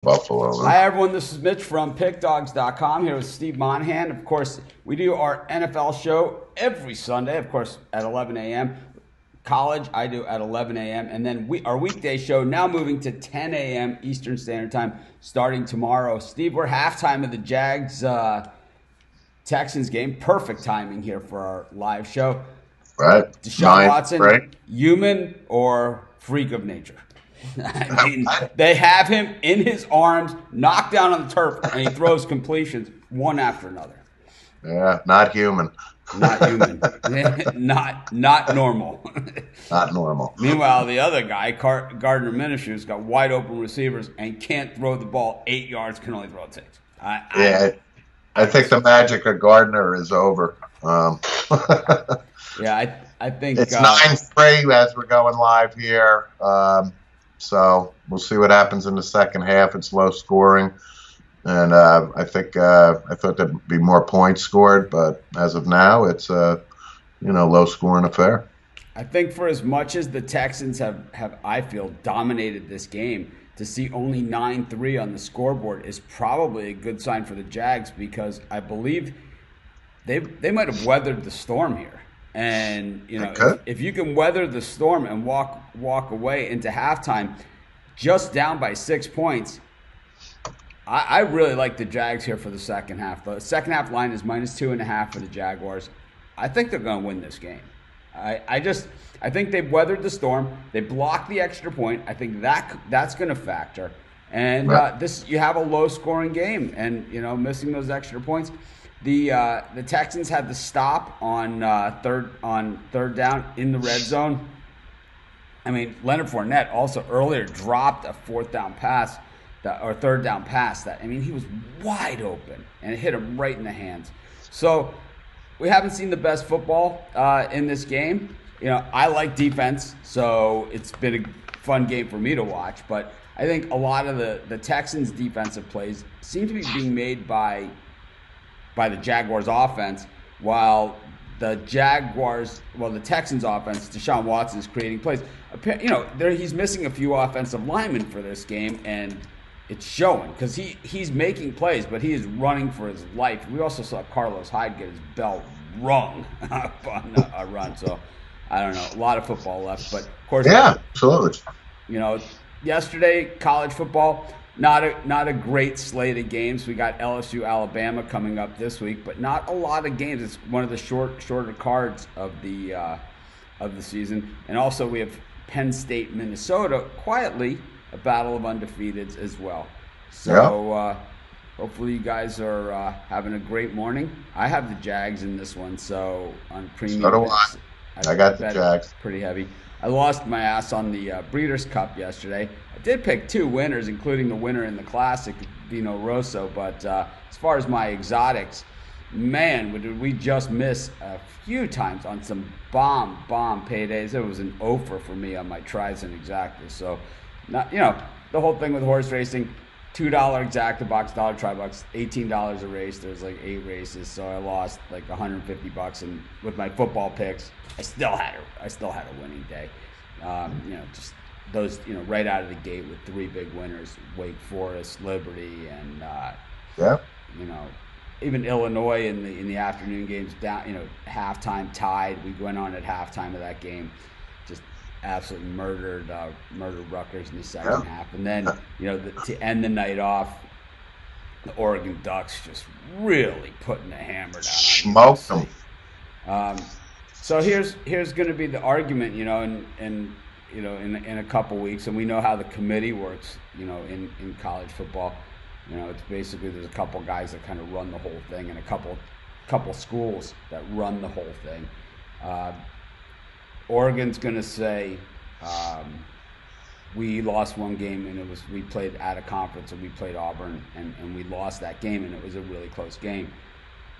Buffalo. Huh? Hi, everyone. This is Mitch from PickDogs.com here with Steve Monahan. Of course, we do our NFL show every Sunday, of course, at 11 a.m. College, I do at 11 a.m. And then our weekday show now moving to 10 a.m. Eastern Standard Time starting tomorrow. Steve, we're halftime of the Jags Texans game. Perfect timing here for our live show. Right. Deshaun Watson, human or freak of nature? I mean, they have him in his arms, knocked down on the turf, and he throws completions one after another. Yeah, not human. Not human. not normal. Not normal. Meanwhile, the other guy, Gardner Minishew's got wide open receivers and can't throw the ball 8 yards, can only throw 6. I think the magic of Gardner is over. Yeah, I think it's 9-3 as we're going live here. So we'll see what happens in the second half. It's low scoring, and I thought there'd be more points scored, but as of now, it's a low scoring affair. I think for as much as the Texans have I feel dominated this game, to see only 9-3 on the scoreboard is probably a good sign for the Jags, because I believe they might have weathered the storm here. And if you can weather the storm and walk away into halftime just down by 6 points, I really like the Jags here for the second half. The second half line is -2.5 for the Jaguars. I think they're going to win this game. I think they've weathered the storm. They blocked the extra point. I think that's going to factor. And you have a low scoring game, and missing those extra points. The Texans had the stop on third down in the red zone. I mean, Leonard Fournette also earlier dropped a third down pass. He was wide open and it hit him right in the hands. So we haven't seen the best football in this game. I like defense, so it's been a fun game for me to watch. But I think a lot of the Texans' defensive plays seem to be being made by the Jaguars offense, while the Texans offense, Deshaun Watson is creating plays. He's missing a few offensive linemen for this game, and it's showing because he's making plays, but he is running for his life. We also saw Carlos Hyde get his bell rung up on a run. So I don't know, a lot of football left, but of course, yeah, absolutely. Yesterday college football. Not a great slate of games. We got LSU, Alabama coming up this week, but not a lot of games. It's one of the shorter cards of the season. And also we have Penn State, Minnesota, quietly a battle of undefeateds as well. So hopefully you guys are having a great morning. I have the Jags in this one, so on premium. So do I got the Jags. Pretty heavy. I lost my ass on the Breeders' Cup yesterday. I did pick 2 winners, including the winner in the Classic, Dino Rosso. But as far as my exotics, man, did we just miss a few times on some bomb paydays. It was an offer for me on my tries and exactas. So, the whole thing with horse racing, $2 exacta box, $1 try box, $18 a race. There's like 8 races, so I lost like $150. And with my football picks, I still had a winning day. Just those, right out of the gate with 3 big winners: Wake Forest, Liberty, and even Illinois in the afternoon games. Down, halftime tied. We went on at halftime of that game, just absolutely murdered Rutgers in the second half, and then to end the night off, the Oregon Ducks just really putting the hammer down. Smoked them. So here's going to be the argument, in a couple weeks, and we know how the committee works, in college football. It's basically there's a couple guys that kind of run the whole thing, and a couple schools that run the whole thing. Oregon's going to say we lost one game, and we played at a conference, and we played Auburn, and we lost that game, and it was a really close game.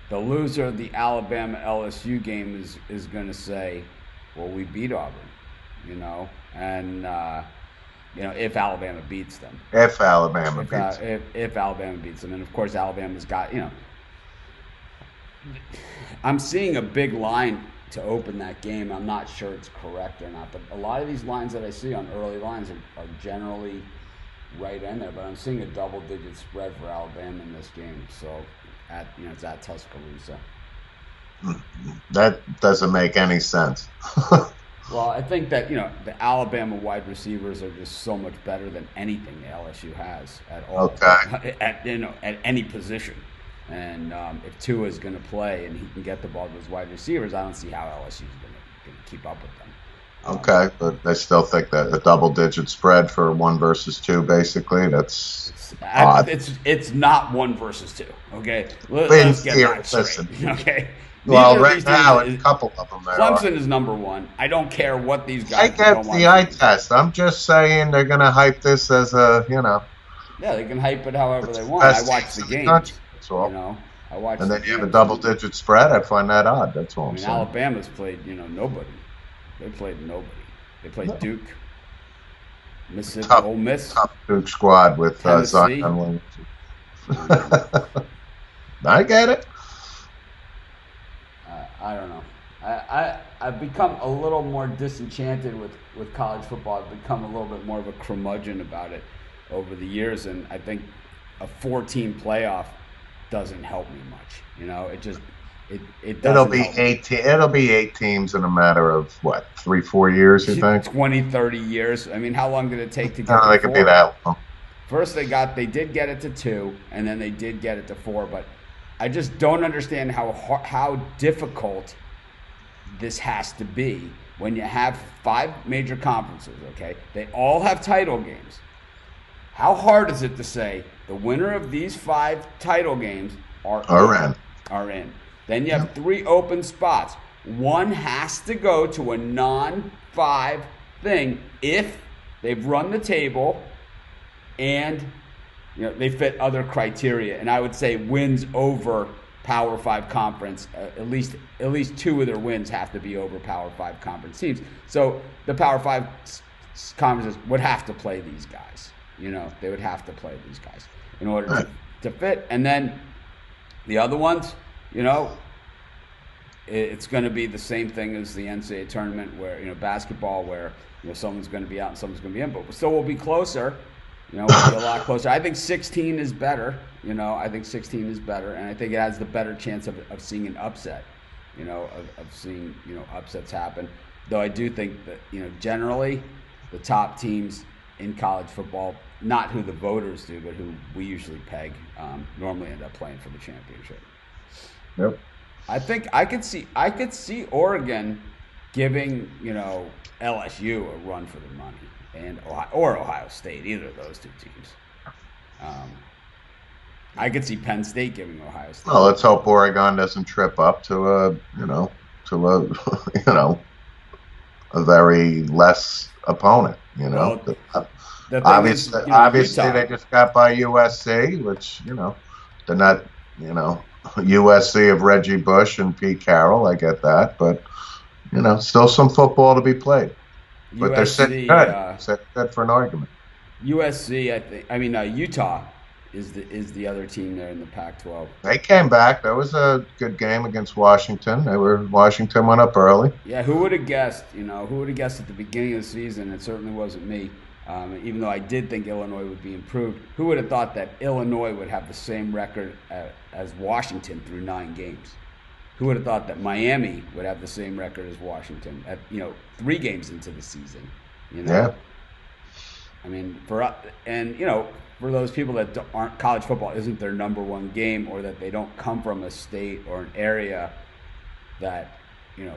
The loser of the Alabama-LSU game is going to say, well, we beat Auburn, and if Alabama beats them. If Alabama beats them. If Alabama beats them. And, of course, Alabama's got, I'm seeing a big line to open that game. I'm not sure it's correct or not, but a lot of these lines that I see on early lines are generally right in there, but I'm seeing a double-digit spread for Alabama in this game. So it's at Tuscaloosa. That doesn't make any sense. Well, I think that the Alabama wide receivers are just so much better than anything LSU has at all. Okay. At any position, and if Tua is going to play and he can get the ball to his wide receivers, I don't see how LSU is going to keep up with them. Okay, but I still think that the double-digit spread for 1 versus 2, basically, that's odd. It's not 1 versus 2. Okay, let's get that straight. Okay. Well, right now, a couple of them there. Clemson is number 1. I don't care what these guys. I get the eye test. I'm just saying they're going to hype this as a, Yeah, they can hype it however they want. I watch the games. I watch. And then you have a double-digit spread. I find that odd. That's all I'm saying. Alabama's played, nobody. They played nobody. They played Duke, Mississippi, Ole Miss. Tough Duke squad with Zion Williamson. I get it. I don't know. I've become a little more disenchanted with college football. I've become a little bit more of a curmudgeon about it over the years, and I think a 4-team playoff doesn't help me much. It just it doesn't. It'll be 8 teams in a matter of what, 3-4 years? You think 20, 30 years? I mean, how long did it take to get? No, they could be that long. First, they did get it to 2, and then they did get it to 4, but I just don't understand how difficult this has to be when you have 5 major conferences, okay? They all have title games. How hard is it to say the winner of these 5 title games are in? Then you have 3 open spots. One has to go to a non-5 thing if they've run the table and they fit other criteria, and I would say wins over Power 5 conference. At least 2 of their wins have to be over Power 5 conference teams. So the Power 5 conferences would have to play these guys. They would have to play these guys in order to fit. And then the other ones, it's going to be the same thing as the NCAA tournament, where basketball, where someone's going to be out and someone's going to be in, but still we'll be closer. We'll be a lot closer. I think 16 is better. I think 16 is better, and I think it has the better chance of seeing an upset. Of seeing upsets happen. Though I do think that generally the top teams in college football, not who the voters do, but who we usually peg, normally end up playing for the championship. Yep. I think I could see Oregon giving LSU a run for their money. Or Ohio State, either of those 2 teams. I could see Penn State giving Ohio State. Well, let's hope Oregon doesn't trip up to a very less opponent. Well, obviously they just got by USC, which they're not USC of Reggie Bush and Pete Carroll. I get that, but still some football to be played. But they're sitting good. Set good for an argument. USC, Utah is the other team there in the Pac-12. They came back. That was a good game against Washington. Washington went up early. Yeah, who would have guessed? Who would have guessed at the beginning of the season? It certainly wasn't me. Even though I did think Illinois would be improved, who would have thought that Illinois would have the same record as Washington through 9 games? Who would have thought that Miami would have the same record as Washington at 3 games into the season? Yeah. I mean, for those people that aren't, college football isn't their number 1 game, or that they don't come from a state or an area that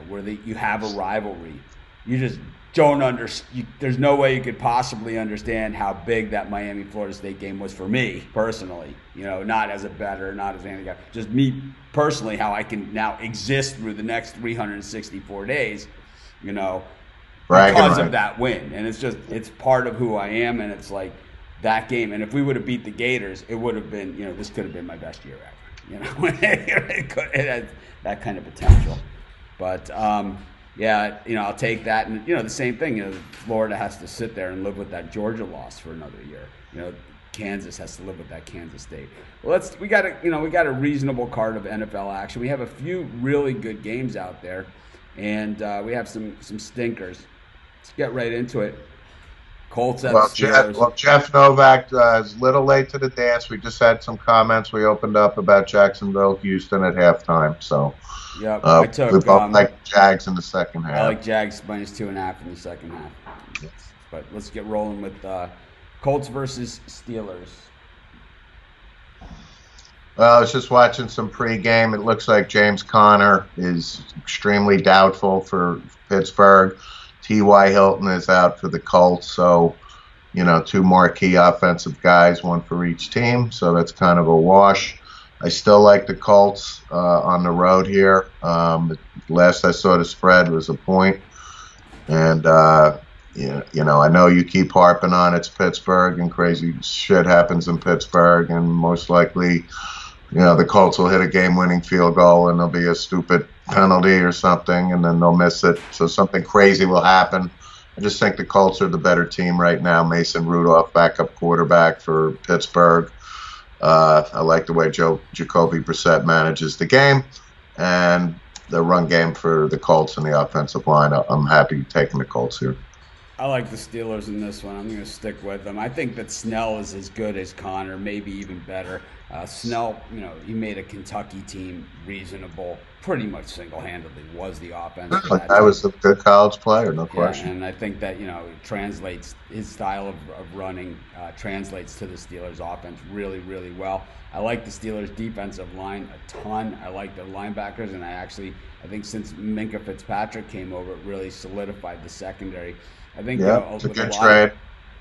where you have a rivalry, you just don't understand. There's no way you could possibly understand how big that Miami Florida State game was for me personally. Not as a bettor, not as anything. Just me personally, how I can now exist through the next 364 days. Because of that win, and it's part of who I am, and it's like that game. And if we would have beat the Gators, it would have been this could have been my best year ever. It had that kind of potential. But I'll take that. And the same thing. Florida has to sit there and live with that Georgia loss for another year. Kansas has to live with that Kansas State. Well, we got a reasonable card of NFL action. We have a few really good games out there, and we have some stinkers. Let's get right into it. Colts at the Steelers. Jeff Novak is a little late to the dance. We just had some comments we opened up about Jacksonville, Houston at halftime. So, yep, I took. We both like Jags in the second half. I like Jags -2.5 in the second half. Yes. But let's get rolling with Colts versus Steelers. I was just watching some pregame. It looks like James Conner is extremely doubtful for Pittsburgh. T.Y. Hilton is out for the Colts. So, two more key offensive guys, one for each team. So that's kind of a wash. I still like the Colts on the road here. Last I saw the spread was a point. And, I know you keep harping on it's Pittsburgh and crazy shit happens in Pittsburgh. And most likely, the Colts will hit a game-winning field goal and there'll be a stupid penalty or something, and then they'll miss it. So something crazy will happen. I just think the Colts are the better team right now. Mason Rudolph, backup quarterback for Pittsburgh. I like the way Jacoby Brissett manages the game, and the run game for the Colts and the offensive line. I'm happy taking the Colts here. I like the Steelers in this one. I'm going to stick with them. I think that Snell is as good as Conner, maybe even better. Snell, he made a Kentucky team reasonable, pretty much single-handedly was the offense. I was a good college player, no question. And I think that, it translates, his style of running translates to the Steelers offense really, really well. I like the Steelers defensive line a ton. I like their linebackers, and I think since Minkah Fitzpatrick came over, it really solidified the secondary. I think it's a good trade.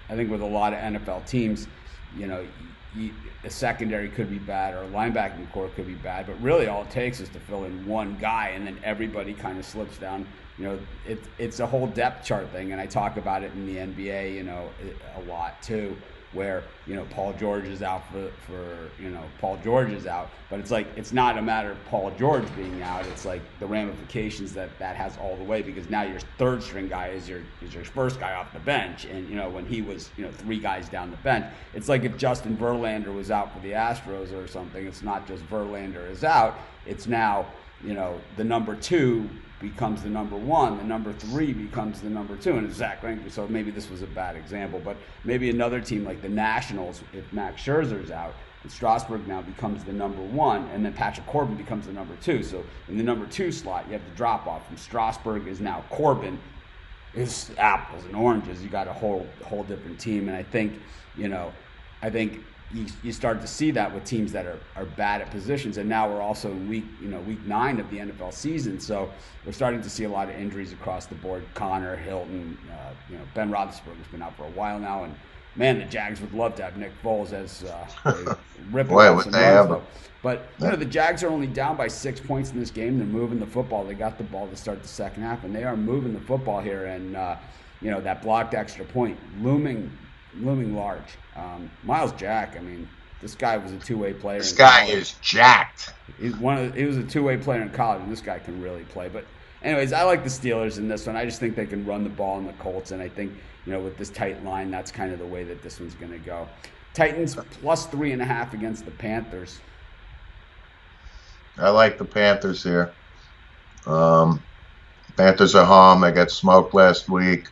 I think with a lot of NFL teams, the secondary could be bad or a linebacking core could be bad, but really all it takes is to fill in one guy, and then everybody kind of slips down. It's a whole depth chart thing, and I talk about it in the NBA, a lot too, where Paul George is out for Paul George is out, but it's like it's not a matter of Paul George being out. It's like the ramifications that has all the way, because now your third string guy is your first guy off the bench, and when he was three guys down the bench, it's like if Justin Verlander was out for the Astros or something. It's not just Verlander is out. It's now the number two becomes the number one, the number three becomes the number two, and it's Zach Greinke. So maybe this was a bad example, but maybe another team like the Nationals, if Max Scherzer's out, and Strasburg now becomes the number one, and then Patrick Corbin becomes the number two. So in the number two slot, you have the drop off from Strasburg is now Corbin. It's apples and oranges. You got a whole different team, and I think you start to see that with teams that are bad at positions, and now we're also in week 9 of the NFL season, so we're starting to see a lot of injuries across the board. Conner, Hilton, Ben Roethlisberger's been out for a while now, and man, the Jags would love to have Nick Foles as ripping up some runs. But the Jags are only down by 6 points in this game. They're moving the football. They got the ball to start the second half, and they are moving the football here, and that blocked extra point looming large. Miles Jack, this guy was a two-way player. This guy is jacked. He was a two-way player in college, and this guy can really play. But anyways, I like the Steelers in this one. I just think they can run the ball in the Colts, and I think with this tight line, that's kind of the way that this one's going to go. Titans +3.5 against the Panthers. I like the Panthers here. Panthers are home. They got smoked last week.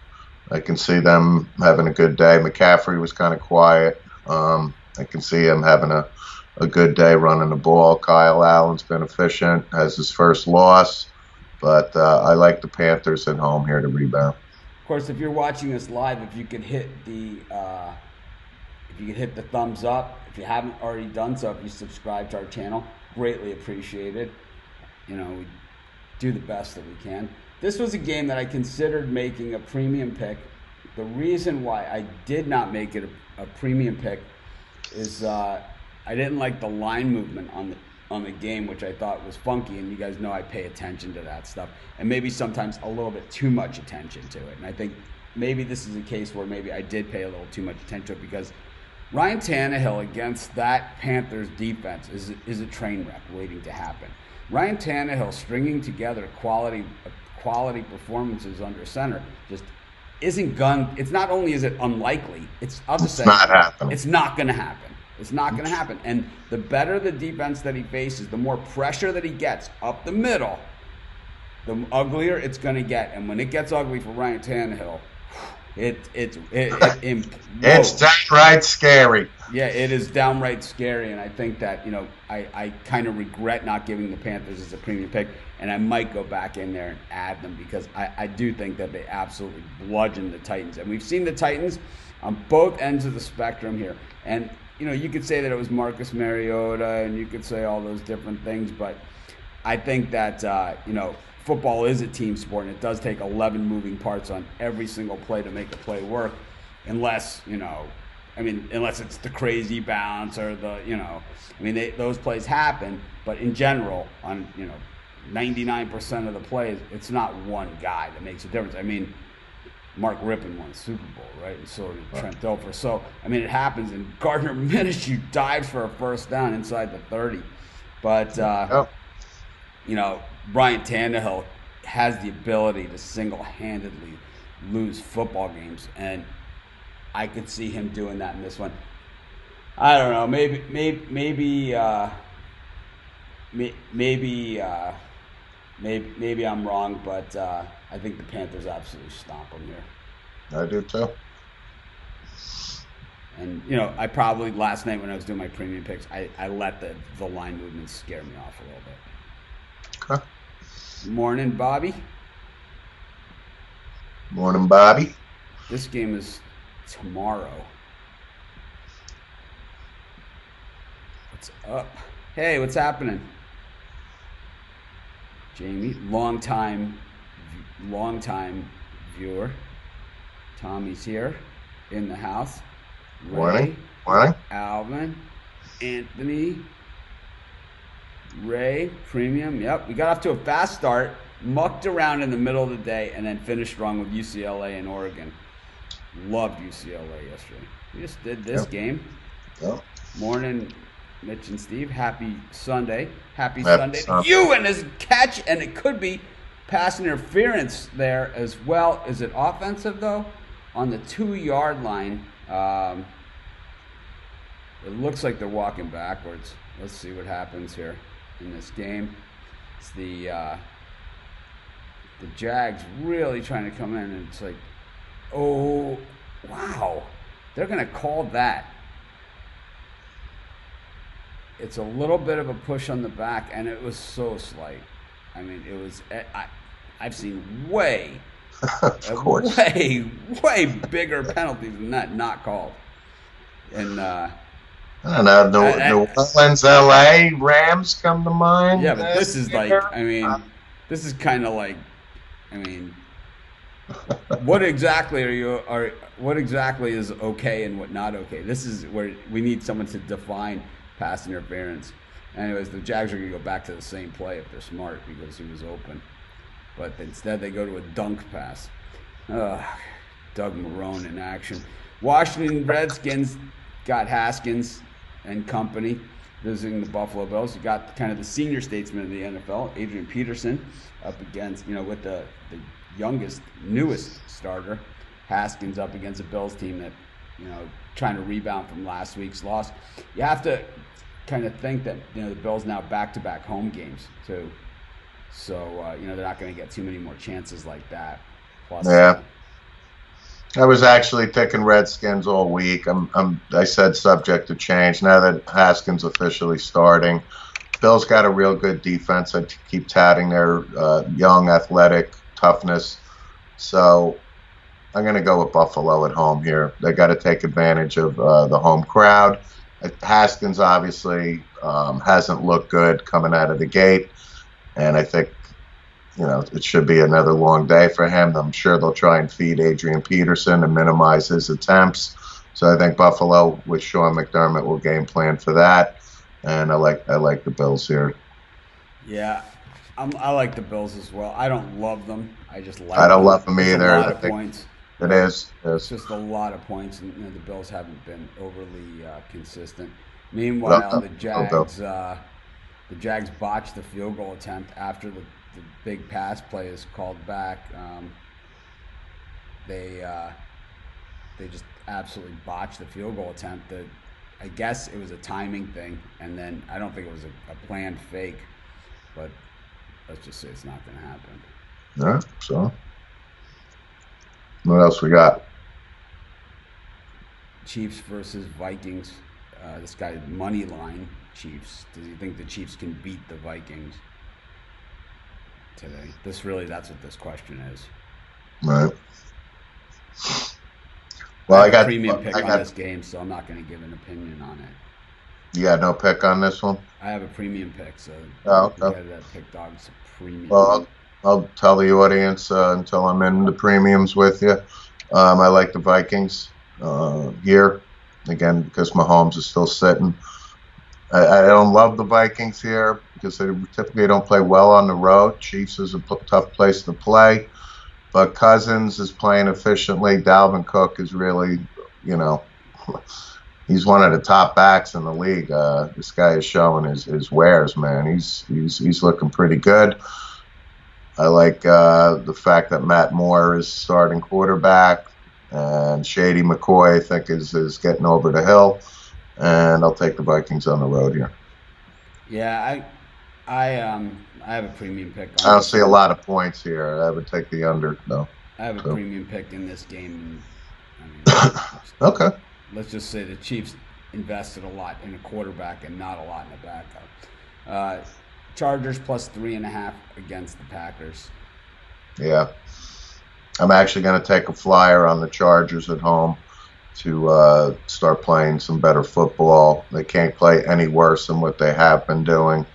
I can see them having a good day. McCaffrey was kind of quiet. I can see him having a good day running the ball. Kyle Allen's been efficient, has his first loss. But I like the Panthers at home here to rebound. Of course, if you're watching us live, if you could hit the thumbs up, if you haven't already done so, if you subscribe to our channel, greatly appreciated. We do the best that we can. This was a game that I considered making a premium pick. The reason why I did not make it a premium pick is I didn't like the line movement on the game, which I thought was funky, and you guys know I pay attention to that stuff, and maybe sometimes a little bit too much attention to it. And I think maybe this is a case where maybe I did pay a little too much attention to it, because Ryan Tannehill against that Panthers defense is a train wreck waiting to happen. Ryan Tannehill stringing together quality performances under center just isn't it's not only is it unlikely, it's not happening. It's not going to happen. It's not going to happen. And the better the defense that he faces, the more pressure that he gets up the middle, the uglier it's going to get. And when it gets ugly for Ryan Tannehill, it It's implodes. downright scary. Yeah, it is downright scary, and I think that I kind of regret not giving the Panthers as a premium pick, and I might go back in there and add them because I do think that they absolutely bludgeon the Titans, and we've seen the Titans on both ends of the spectrum here, and you could say that it was Marcus Mariota, and you could say all those different things, but I think that football is a team sport, and it does take 11 moving parts on every single play to make the play work, unless unless it's the crazy bounce or those plays happen. But in general, on 99% of the plays, it's not one guy that makes a difference. I mean, Mark Rippon won the Super Bowl, right? And so did Trent Dilfer. So, it happens. And Gardner Minshew dives for a first down inside the 30. But, Brian Tannehill has the ability to single-handedly lose football games. And I could see him doing that in this one. I don't know. Maybe I'm wrong, but I think the Panthers absolutely stomp them here. I do too. And I probably last night when I was doing my premium picks, I let the line movements scare me off a little bit. Okay. Morning, Bobby. Morning, Bobby. This game is tomorrow. What's up? Hey, what's happening? Jamie, long time viewer. Tommy's here in the house. Morning. Alvin, Anthony, Ray, Premium. Yep, we got off to a fast start, mucked around in the middle of the day, and then finished strong with UCLA and Oregon. Loved UCLA yesterday. We just did this game. Yep. Morning, Mitch and Steve. Happy Sunday. Happy Sunday to you and his catch, and it could be pass interference there as well. Is it offensive, though? On the 2-yard line, it looks like they're walking backwards. Let's see what happens here in this game. It's the Jags really trying to come in, and it's like, oh, wow. They're going to call that. It's a little bit of a push on the back, and it was so slight. It was. I've seen way bigger penalties than that not called. And I don't know. New Orleans, LA Rams come to mind. Yeah, but this is this is kind of like, what exactly what exactly is okay and what not okay? This is where we need someone to define pass interference. Anyways, the Jags are going to go back to the same play if they're smart because he was open. But instead they go to a dunk pass. Doug Marrone in action. Washington Redskins got Haskins and company visiting the Buffalo Bills. You got kind of the senior statesman of the NFL, Adrian Peterson, up against, with the newest starter, Haskins, up against a Bills team that, trying to rebound from last week's loss. You have to kind of think that, the Bills now back-to-back home games, too. So, they're not going to get too many more chances like that. Plus, yeah. I was actually picking Redskins all week. I said subject to change. Now that Haskins officially starting, Bills got a real good defense. I keep touting their young, athletic toughness. So I'm going to go with Buffalo at home here. They got to take advantage of the home crowd. Haskins obviously hasn't looked good coming out of the gate, and I think it should be another long day for him. I'm sure they'll try and feed Adrian Peterson and minimize his attempts. So I think Buffalo with Sean McDermott will game plan for that, and I like the Bills here. Yeah, I like the Bills as well. I don't love them. I don't love them either. A lot of points. It is. It's just a lot of points, and the Bills haven't been overly consistent. Meanwhile, the Jags botched the field goal attempt after the big pass play is called back. They just absolutely botched the field goal attempt. I guess it was a timing thing, and then I don't think it was a planned fake, but let's just say it's not going to happen. All right, so what else we got? Chiefs versus Vikings. This guy money line Chiefs. Does he think the Chiefs can beat the Vikings today? That's what this question is. Right. Well, I got a premium pick on this game, so I'm not going to give an opinion on it. You got no pick on this one? I have a premium pick, so okay. That pick dog's a premium. Well, I'll tell the audience until I'm in the premiums with you. I like the Vikings here, again, because Mahomes is still sitting. I don't love the Vikings here because they typically don't play well on the road. Chiefs is a tough place to play. But Cousins is playing efficiently. Dalvin Cook is really, he's one of the top backs in the league. This guy is showing his wares, man. He's looking pretty good. I like the fact that Matt Moore is starting quarterback, and Shady McCoy, I think, is getting over the hill. And I'll take the Vikings on the road here. Yeah, I have a premium pick. I don't see a lot of points here. I would take the under, though. I have a premium pick in this game. Okay. Let's just say the Chiefs invested a lot in a quarterback and not a lot in a backup. Chargers plus 3.5 against the Packers. Yeah. I'm actually going to take a flyer on the Chargers at home to start playing some better football. They can't play any worse than what they have been doing.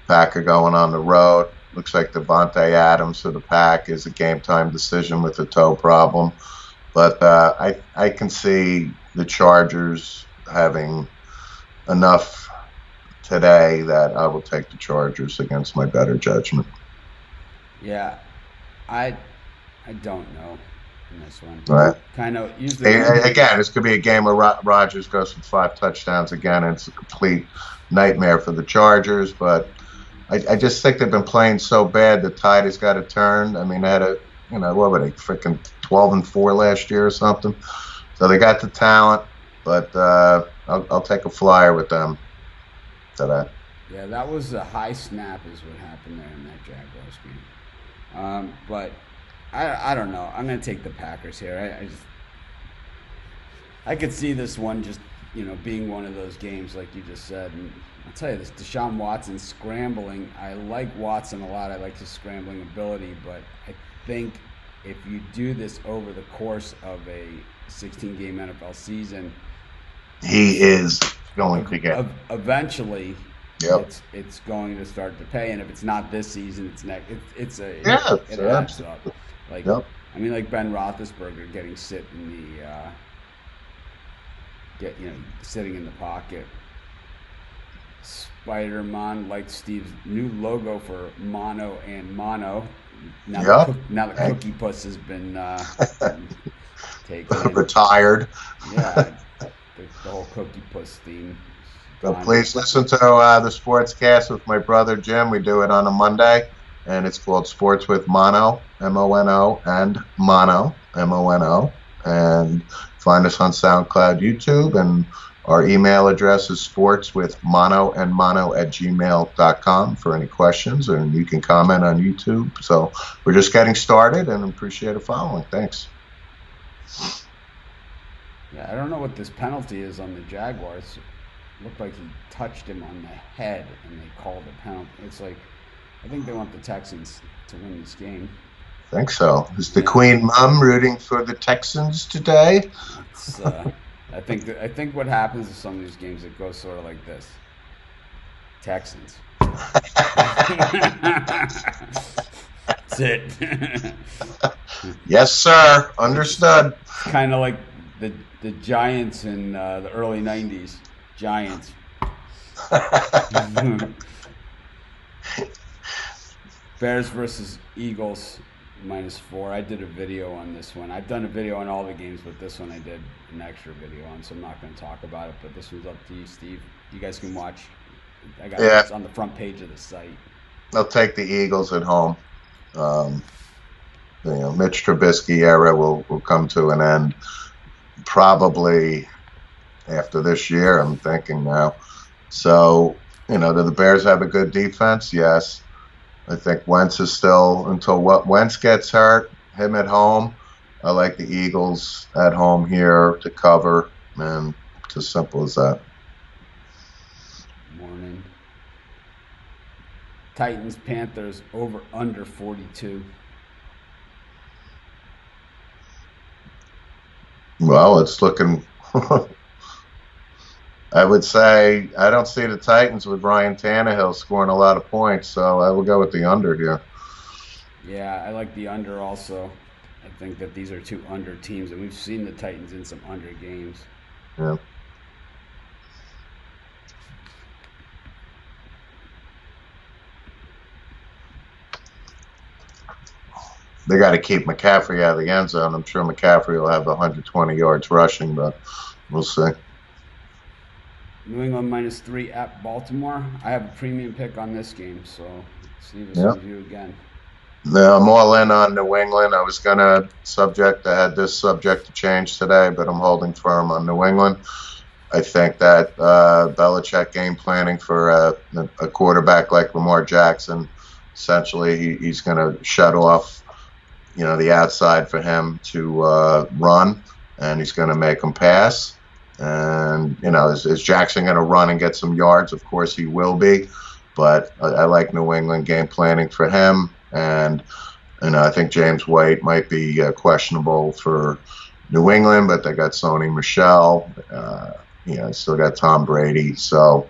Packer going on the road. Looks like Devontae Adams for the Pack is a game-time decision with a toe problem. But I can see the Chargers having enough today that I will take the Chargers against my better judgment. Yeah, I don't know in this one. Right. Kind of usually. Again, this could be a game where Rodgers goes for 5 touchdowns again, and it's a complete nightmare for the Chargers. But I just think they've been playing so bad the tide has got to turn. I mean, they had what were they, freaking 12-4 last year or something? So they got the talent, but I'll take a flyer with them today. Yeah, that was a high snap is what happened there in that Jaguars game. But I don't know. I'm going to take the Packers here. I could see this one just, being one of those games like you just said. And I'll tell you this, Deshaun Watson scrambling. I like Watson a lot. I like his scrambling ability, but I think if you do this over the course of a 16-game NFL season, he is going to get eventually. Yep. It's going to start to pay, and if it's not this season, it's next. It adds up. Like yep. I mean, like Ben Roethlisberger getting sit in the sitting in the pocket. Spider-Man, like Steve's new logo for Mono and Mono. Now the Cookie Puss has been taken. Retired. Yeah, the whole Cookie Puss theme. So please listen to the Sportscast with my brother Jim. We do it on a Monday, and it's called Sports with Mono, M-O-N-O, and Mono, M-O-N-O. And find us on SoundCloud, YouTube, and our email address is sportswithmonoandmono@gmail.com for any questions, and you can comment on YouTube. So we're just getting started, and appreciate it following. Thanks. Yeah, I don't know what this penalty is on the Jaguars. It looked like he touched him on the head, and they called a penalty. It's like, I think they want the Texans to win this game. I think so. Is the Queen Mom rooting for the Texans today? I think what happens in some of these games, it goes sort of like this. Texans. That's it. Yes, sir. Understood. Kind of like the Giants in the early 90s. Giants. Bears versus Eagles, -4. I did a video on this one. I've done a video on all the games, but this one I did an extra video on, so I'm not going to talk about it. But this one's up to you, Steve. You guys can watch. I got this on the front page of the site. I'll take the Eagles at home. Mitch Trubisky era will come to an end probably after this year, I'm thinking now. So, do the Bears have a good defense? Yes. I think Wentz is still, until Wentz gets hurt, him at home. I like the Eagles at home here to cover. and it's as simple as that. Morning. Titans, Panthers, over under 42. Well, it's looking. I would say I don't see the Titans with Ryan Tannehill scoring a lot of points, so I will go with the under here. Yeah, I like the under also. I think that these are two under teams, and we've seen the Titans in some under games. Yeah. They got to keep McCaffrey out of the end zone. I'm sure McCaffrey will have 120 yards rushing, but we'll see. New England -3 at Baltimore. I have a premium pick on this game, so see this Yeah. review again. No, I'm all in on New England. I was gonna I had this subject to change today, but I'm holding firm on New England. I think that Belichick game planning for a quarterback like Lamar Jackson, essentially he's going to shut off, the outside for him to run, and he's going to make him pass. And is Jackson going to run and get some yards? Of course he will be, but I like New England game planning for him. And I think James White might be questionable for New England, but they got Sony Michel. Still got Tom Brady. So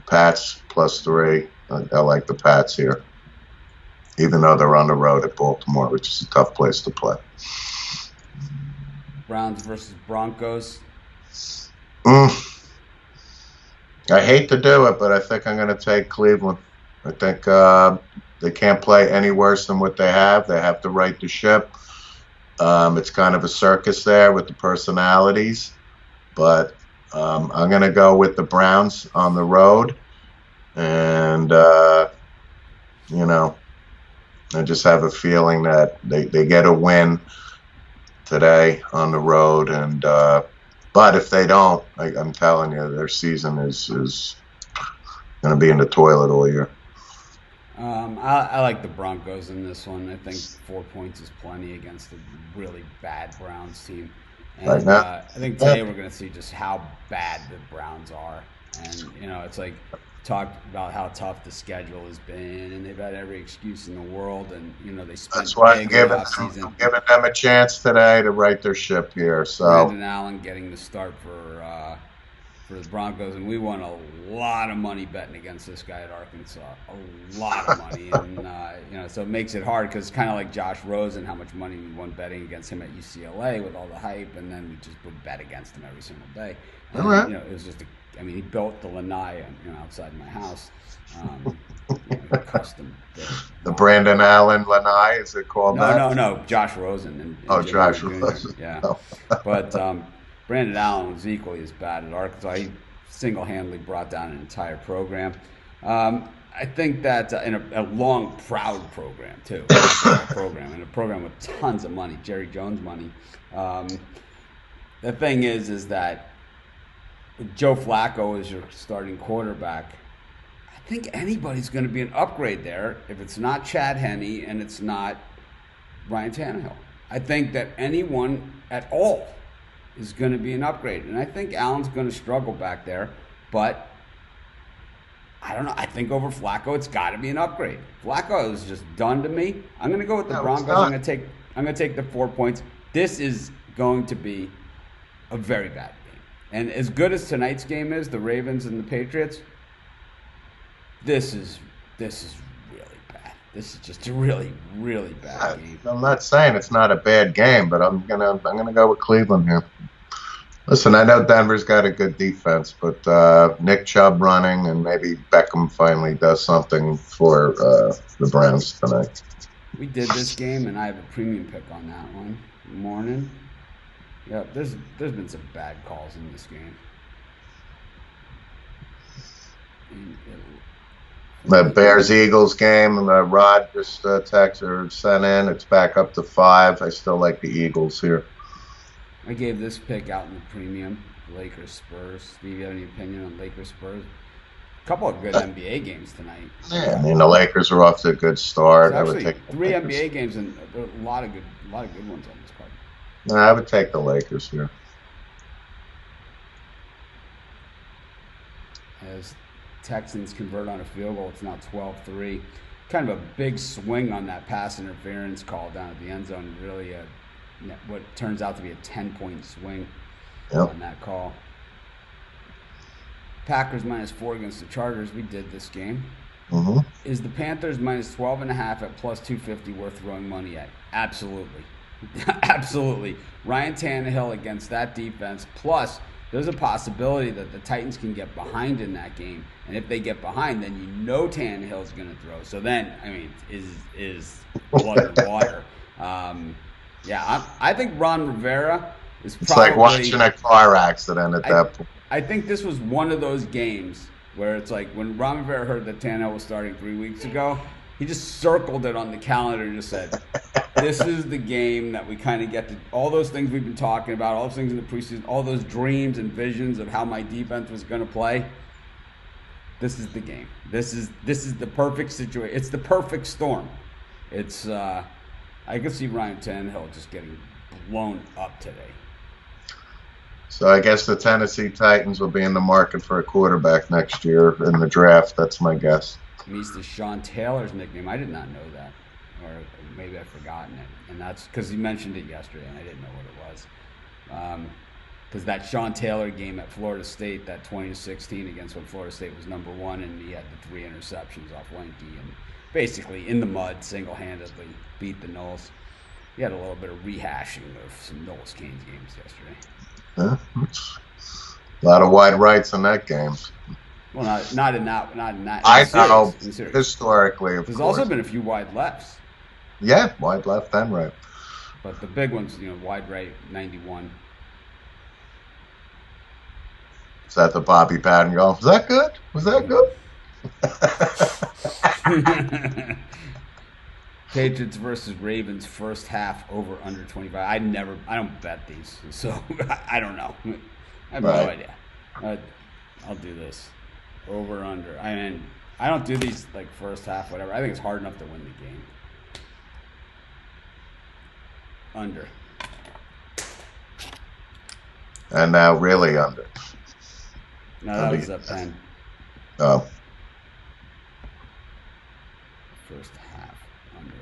Pats +3. I like the Pats here, even though they're on the road at Baltimore, which is a tough place to play. Browns versus Broncos. I hate to do it, but I think I'm going to take Cleveland. I think they can't play any worse than what they have. They have to right the ship. It's kind of a circus there with the personalities, but I'm going to go with the Browns on the road, and I just have a feeling that they get a win today on the road, and but if they don't, I'm telling you, their season is going to be in the toilet all year. I like the Broncos in this one. I think 4 points is plenty against a really bad Browns team. And I think today we're going to see just how bad the Browns are. And, it's like talked about how tough the schedule has been, and they've had every excuse in the world. And, they spent That's why I'm giving them a chance today to right their ship here. So Brandon Allen getting the start for the Broncos, and we won a lot of money betting against this guy at Arkansas. A lot of money. And, so it makes it hard because it's kind of like Josh Rosen, how much money we won betting against him at UCLA with all the hype, and then we just would bet against him every single day. And, all right. It was just he built the lanai, outside my house. Custom. The Brandon Allen lanai, is it called that? No. Josh Rosen. And Josh Rosen. Yeah. But Brandon Allen was equally as bad at Arkansas. He single-handedly brought down an entire program. I think that in a long, proud program, too. And a program with tons of money, Jerry Jones money. The thing is that Joe Flacco is your starting quarterback. I think anybody's going to be an upgrade there if it's not Chad Henne and it's not Ryan Tannehill. I think that anyone at all is going to be an upgrade. And I think Allen's going to struggle back there, but I don't know. I think over Flacco, it's got to be an upgrade. Flacco is just done to me. I'm going to go with the Broncos. I'm going to take the 4 points. This is going to be a very bad game. And as good as tonight's game is, the Ravens and the Patriots, this is really bad. This is just a really, really bad game. I'm not saying it's not a bad game, but I'm gonna go with Cleveland here. Listen, I know Denver's got a good defense, but Nick Chubb running, and maybe Beckham finally does something for the Browns tonight. We did this game, and I have a premium pick on that one. Morning. Yeah, there's been some bad calls in this game. The Bears-Eagles game, and Rod just sent in. It's back up to 5. I still like the Eagles here. I gave this pick out in the premium. Lakers-Spurs. Steve, you have any opinion on Lakers-Spurs? A couple of good NBA games tonight. Yeah, the Lakers are off to a good start. There's I would actually take 3 NBA games, and there are a lot of good ones on this card. I would take the Lakers here. as Texans convert on a field goal. It's now 12-3. Kind of a big swing on that pass interference call down at the end zone. Really what turns out to be a 10-point swing on that call. Packers -4 against the Chargers. We did this game. Mm-hmm. Is the Panthers -12.5 at plus 250 worth throwing money at? Absolutely. Absolutely. Ryan Tannehill against that defense. Plus, there's a possibility that the Titans can get behind in that game. And if they get behind, then you know Tannehill's going to throw. So then, I mean, is blood and water. I think Ron Rivera is probably... It's like watching a car accident at that point. I think this was one of those games where it's like when Ron Rivera heard that Tannehill was starting 3 weeks ago, he just circled it on the calendar and just said, this is the game that we kind of get to, all those things we've been talking about, all those things in the preseason, all those dreams and visions of how my defense was going to play. This is the game. This is the perfect situation. It's the perfect storm. It's I can see Ryan Tannehill just getting blown up today. So I guess the Tennessee Titans will be in the market for a quarterback next year in the draft. That's my guess. He's the Sean Taylor's nickname. I did not know that, or maybe I've forgotten it. And that's because he mentioned it yesterday, and I didn't know what it was. Because that Sean Taylor game at Florida State, that 2016 against when Florida State was #1, and he had the 3 interceptions off Wenke, and basically in the mud, single-handedly beat the Knowles. He had a little bit of rehashing of some Knowles Canes games yesterday. Yeah, a lot of wide rights in that game. Well, not in that. I know, historically, of There's course. also been a few wide lefts. Yeah, wide left and right. But the big ones, wide right, 91. Is that the Bobby Patton going, was that good? Was that good? Patriots versus Ravens first half over under 25. I don't bet these, so I don't know. I have no idea. I'll do this. Over under. I mean, I don't do these like first half, whatever. I think it's hard enough to win the game. Under. And now really under. No, that was up 10. Oh. First half under.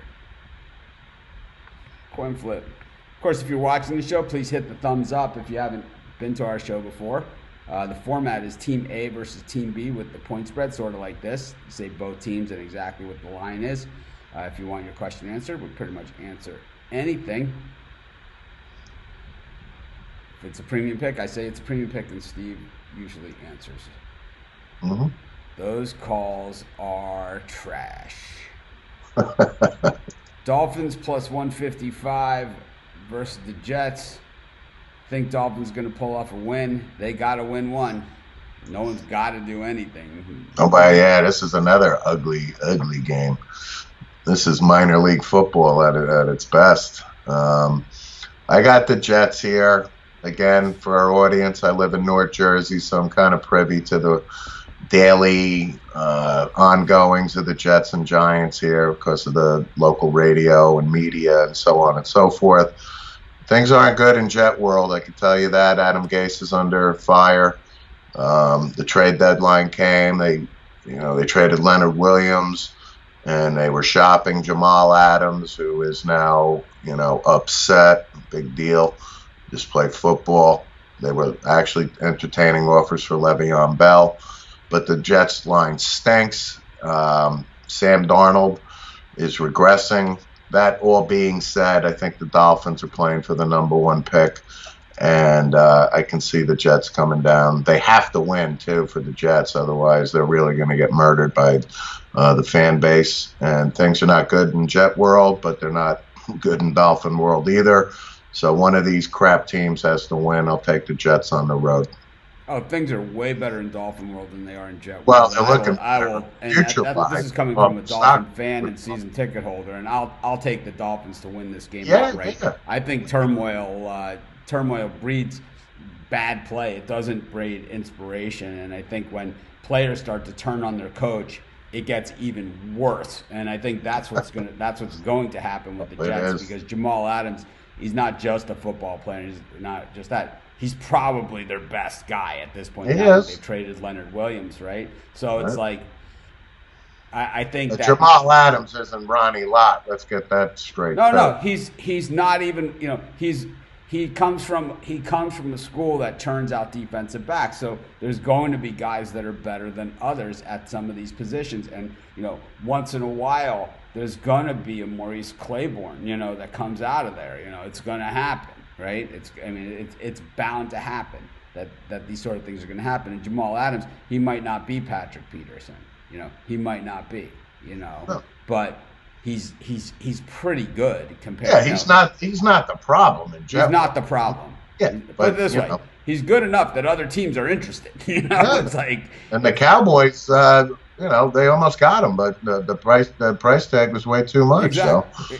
Coin flip. Of course, if you're watching the show, please hit the thumbs up if you haven't been to our show before. The format is Team A versus Team B with the point spread, sort of like this. You say both teams and exactly what the line is. If you want your question answered, we pretty much answer anything. If it's a premium pick, I say it's a premium pick, and Steve usually answers. Mm-hmm. Those calls are trash. Dolphins plus 155 versus the Jets. Think Dolphins going to pull off a win. They got to win one. No one's got to do anything. Oh, but yeah, this is another ugly game. This is minor league football at its best. I got the Jets here. Again, for our audience, I live in North Jersey, so I'm kind of privy to the daily ongoings of the Jets and Giants here because of the local radio and media and so on and so forth. Things aren't good in Jet world, I can tell you that. Adam Gase is under fire. The trade deadline came. They traded Leonard Williams, and they were shopping Jamal Adams, who is now, upset. Big deal. Just play football. They were actually entertaining offers for Le'Veon Bell, but the Jets line stinks. Sam Darnold is regressing. That all being said, I think the Dolphins are playing for the #1 pick, and I can see the Jets coming down. They have to win, too, for the Jets. Otherwise, they're really going to get murdered by the fan base. And things are not good in Jet world, but they're not good in Dolphin world either. So one of these crap teams has to win. I'll take the Jets on the road. Oh, things are way better in Dolphin world than they are in Jet world. Well, they're looking this is coming from a Dolphin fan and season ticket holder, and I'll take the Dolphins to win this game outright. Yeah. I think turmoil breeds bad play. It doesn't breed inspiration, and I think when players start to turn on their coach, it gets even worse. And I think that's what's going to happen with the Jets because Jamal Adams, he's not just a football player. He's not just that. he's probably their best guy at this point. He Now is. they've traded Leonard Williams, right? So it's Right. like I think But that Jamal Adams isn't Ronnie Lott. Let's get that straight. no, he's not even, he comes from a school that turns out defensive backs. So there's going to be guys that are better than others at some of these positions, and once in a while there's going to be a Maurice Claiborne, that comes out of there. It's going to happen, right? It's bound to happen that these sort of things are going to happen. And Jamal Adams, he might not be Patrick Peterson, he might not be, No. but he's pretty good compared. Yeah, he's not the problem in general. He's not the problem. Yeah, Put it this way, he's good enough that other teams are interested. Yeah. It's like, and the Cowboys, they almost got him, but the price tag was way too much.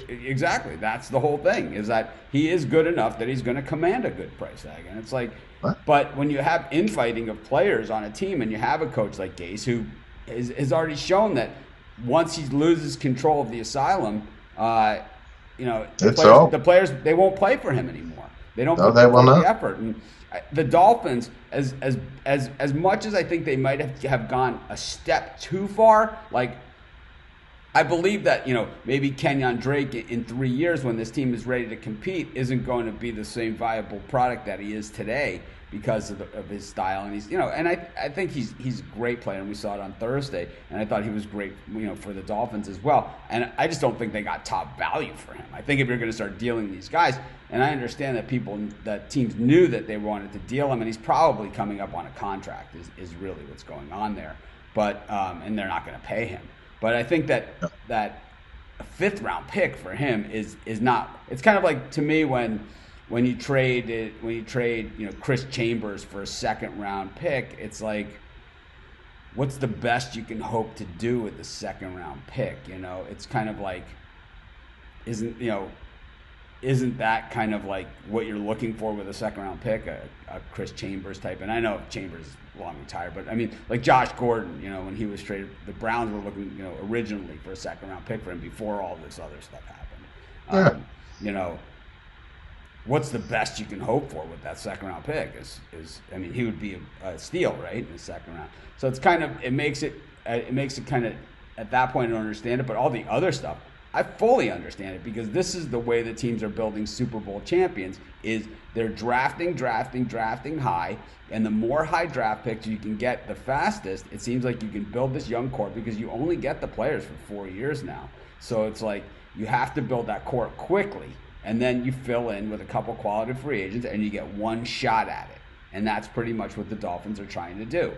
Exactly. That's the whole thing, is that he is good enough that he's going to command a good price tag. And it's like, What? But when you have infighting of players on a team, and you have a coach like Gase who has already shown that once he loses control of the asylum, the players, they won't play for him anymore. They don't put the effort. And the Dolphins, as much as I think they might have gone a step too far, like, I believe that, maybe Kenyon Drake in 3 years, when this team is ready to compete, isn't going to be the same viable product that he is today because of his style. And he's, and I think he's a great player, and we saw it on Thursday, and I thought he was great, for the Dolphins as well. And I just don't think they got top value for him. I think if you're going to start dealing these guys, and I understand that teams knew that they wanted to deal him, and he's probably coming up on a contract is really what's going on there. But and they're not going to pay him. But I think that a 5th round pick for him is not. It's kind of like, to me, when you trade Chris Chambers for a 2nd round pick, it's like, what's the best you can hope to do with the 2nd round pick? It's kind of like, isn't that kind of like what you're looking for with a 2nd round pick, a Chris Chambers type? And I know Chambers is long retired, but I mean, like Josh Gordon, when he was traded, the Browns were looking, originally for a 2nd round pick for him before all this other stuff happened. What's the best you can hope for with that 2nd round pick is he would be a steal, right, in the 2nd round. So it's kind of, it makes it kind of, at that point, I don't understand it, but all the other stuff, I fully understand it, because this is the way the teams are building Super Bowl champions, is they're drafting high, and the more high draft picks you can get the fastest, it seems like you can build this young core, because you only get the players for 4 years now. So it's like you have to build that core quickly, and then you fill in with a couple quality free agents, and you get one shot at it. And that's pretty much what the Dolphins are trying to do.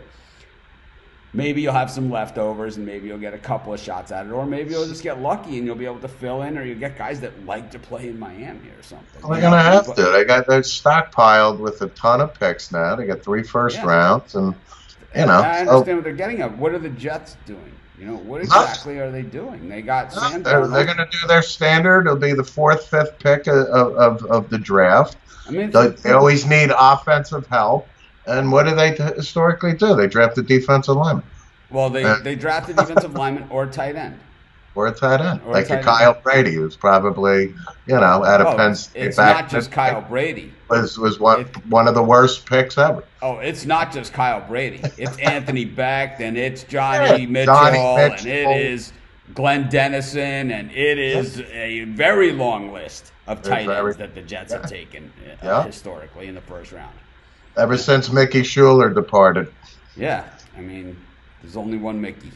Maybe you'll have some leftovers, and maybe you'll get a couple of shots at it, or maybe you'll just get lucky and you'll be able to fill in, or you'll get guys that like to play in Miami or something. Well, they're going to have to. They got that stockpiled with a ton of picks now. They got 3 first rounds, and I understand what they're getting at. What are the Jets doing? What exactly are they doing? They got Sam Darnold. They're going to do their standard. It'll be the 4th, 5th pick of the draft. They always need offensive help. And what do they historically do? They draft a defensive lineman. Well, they drafted defensive lineman or tight end. Or a tight end. Like a Kyle Brady, who's probably, out of Penn State. It's not just Kyle Brady. Was one of the worst picks ever. Oh, it's not just Kyle Brady. It's Anthony Becht, and it's Johnny Mitchell, and it is Glenn Dennison, and it is a very long list of tight ends that the Jets have taken historically in the 1st round. Ever since Mickey Schuler departed. Yeah, there's only one Mickey.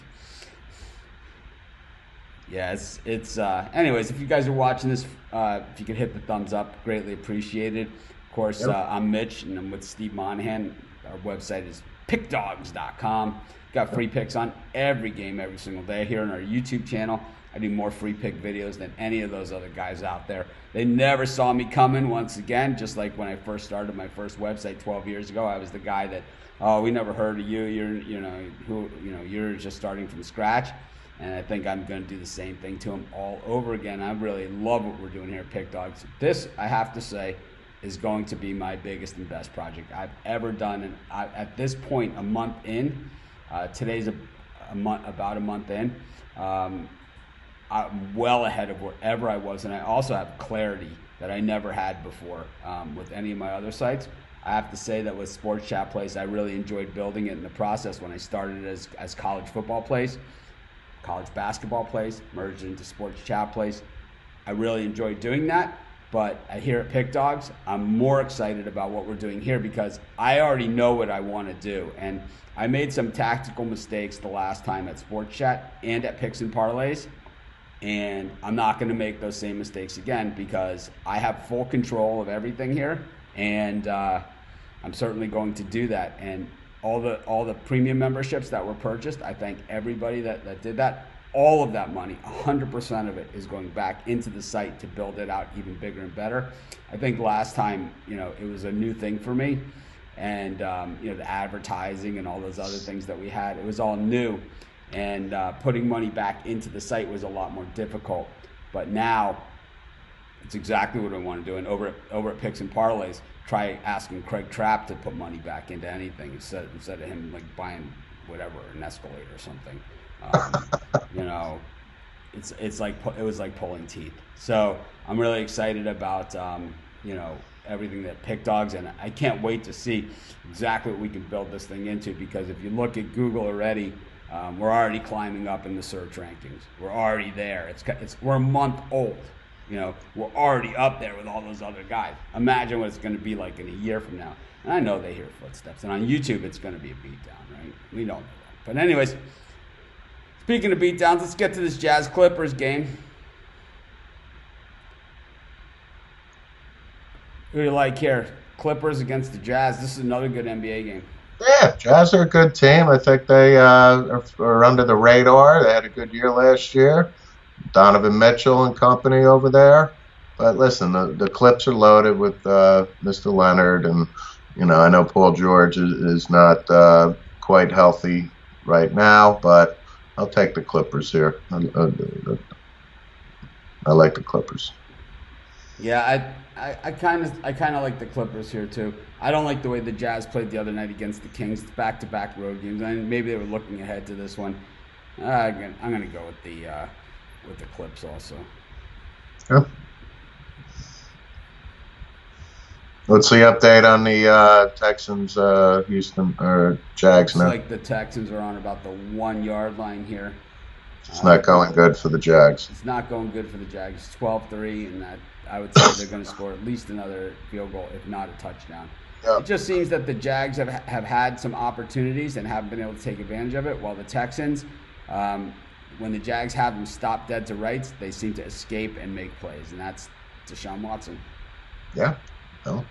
Yeah, it's anyways, if you guys are watching this, if you could hit the thumbs up, greatly appreciated. Of course, I'm Mitch, and I'm with Steve Monahan. Our website is pickdogs.com. Got free picks on every game every single day here on our YouTube channel. I do more free pick videos than any of those other guys out there. They never saw me coming, once again, just like when I first started my first website 12 years ago. I was the guy that, we never heard of you. You're just starting from scratch. And I think I'm going to do the same thing to them all over again. I really love what we're doing here at Pick Dogs. This, I have to say, is going to be my biggest and best project I've ever done. And at this point, a month in, today's about a month in, I'm well ahead of wherever I was, and I also have clarity that I never had before with any of my other sites. I have to say that with Sports Chat Place, I really enjoyed building it in the process when I started as college football plays, college basketball plays, merged into Sports Chat Place. I really enjoyed doing that. But here at Pick Dogs, I'm more excited about what we're doing here because I already know what I want to do. And I made some tactical mistakes the last time at Sports Chat and at Picks and Parlays. And I'm not going to make those same mistakes again because I have full control of everything here. And I'm certainly going to do that. And all the premium memberships that were purchased, I thank everybody that did that. All of that money, 100% of it, is going back into the site to build it out even bigger and better. I think last time, it was a new thing for me, and the advertising and all those other things that we had, it was all new, and putting money back into the site was a lot more difficult. But now, it's exactly what I want to do. And over at Picks and Parlays, try asking Craig Trapp to put money back into anything instead of him like buying whatever, an Escalade or something. It was like pulling teeth. So I'm really excited about everything that Pick Dogs, and I can't wait to see exactly what we can build this thing into. Because if you look at Google already, we're already climbing up in the search rankings. We're already there. We're a month old. We're already up there with all those other guys. Imagine what it's going to be like in a year from now. And I know they hear footsteps, and on YouTube it's going to be a beatdown, right? We don't know that. But anyways. Speaking of beatdowns, let's get to this Jazz Clippers game. Who do you like here? Clippers against the Jazz. This is another good NBA game. Yeah, Jazz are a good team. I think they are under the radar. They had a good year last year. Donovan Mitchell and company over there. But listen, the Clips are loaded with Mr. Leonard, and I know Paul George is not quite healthy right now, but I'll take the Clippers here. I like the Clippers. Yeah, I kind of like the Clippers here too. I don't like the way the Jazz played the other night against the Kings. It's back-to-back road games, and maybe they were looking ahead to this one. I'm gonna go with the Clips also. Yeah. What's the update on the Texans, Houston, or Jags now? Looks like the Texans are on about the 1 yard line here. It's not going good for the Jags. It's not going good for the Jags. It's 12-3, and I would say they're going to score at least another field goal, if not a touchdown. Yep. It just seems that the Jags have had some opportunities and haven't been able to take advantage of it, while the Texans, when the Jags have them stopped dead to rights, they seem to escape and make plays, and that's Deshaun Watson. Yeah. No.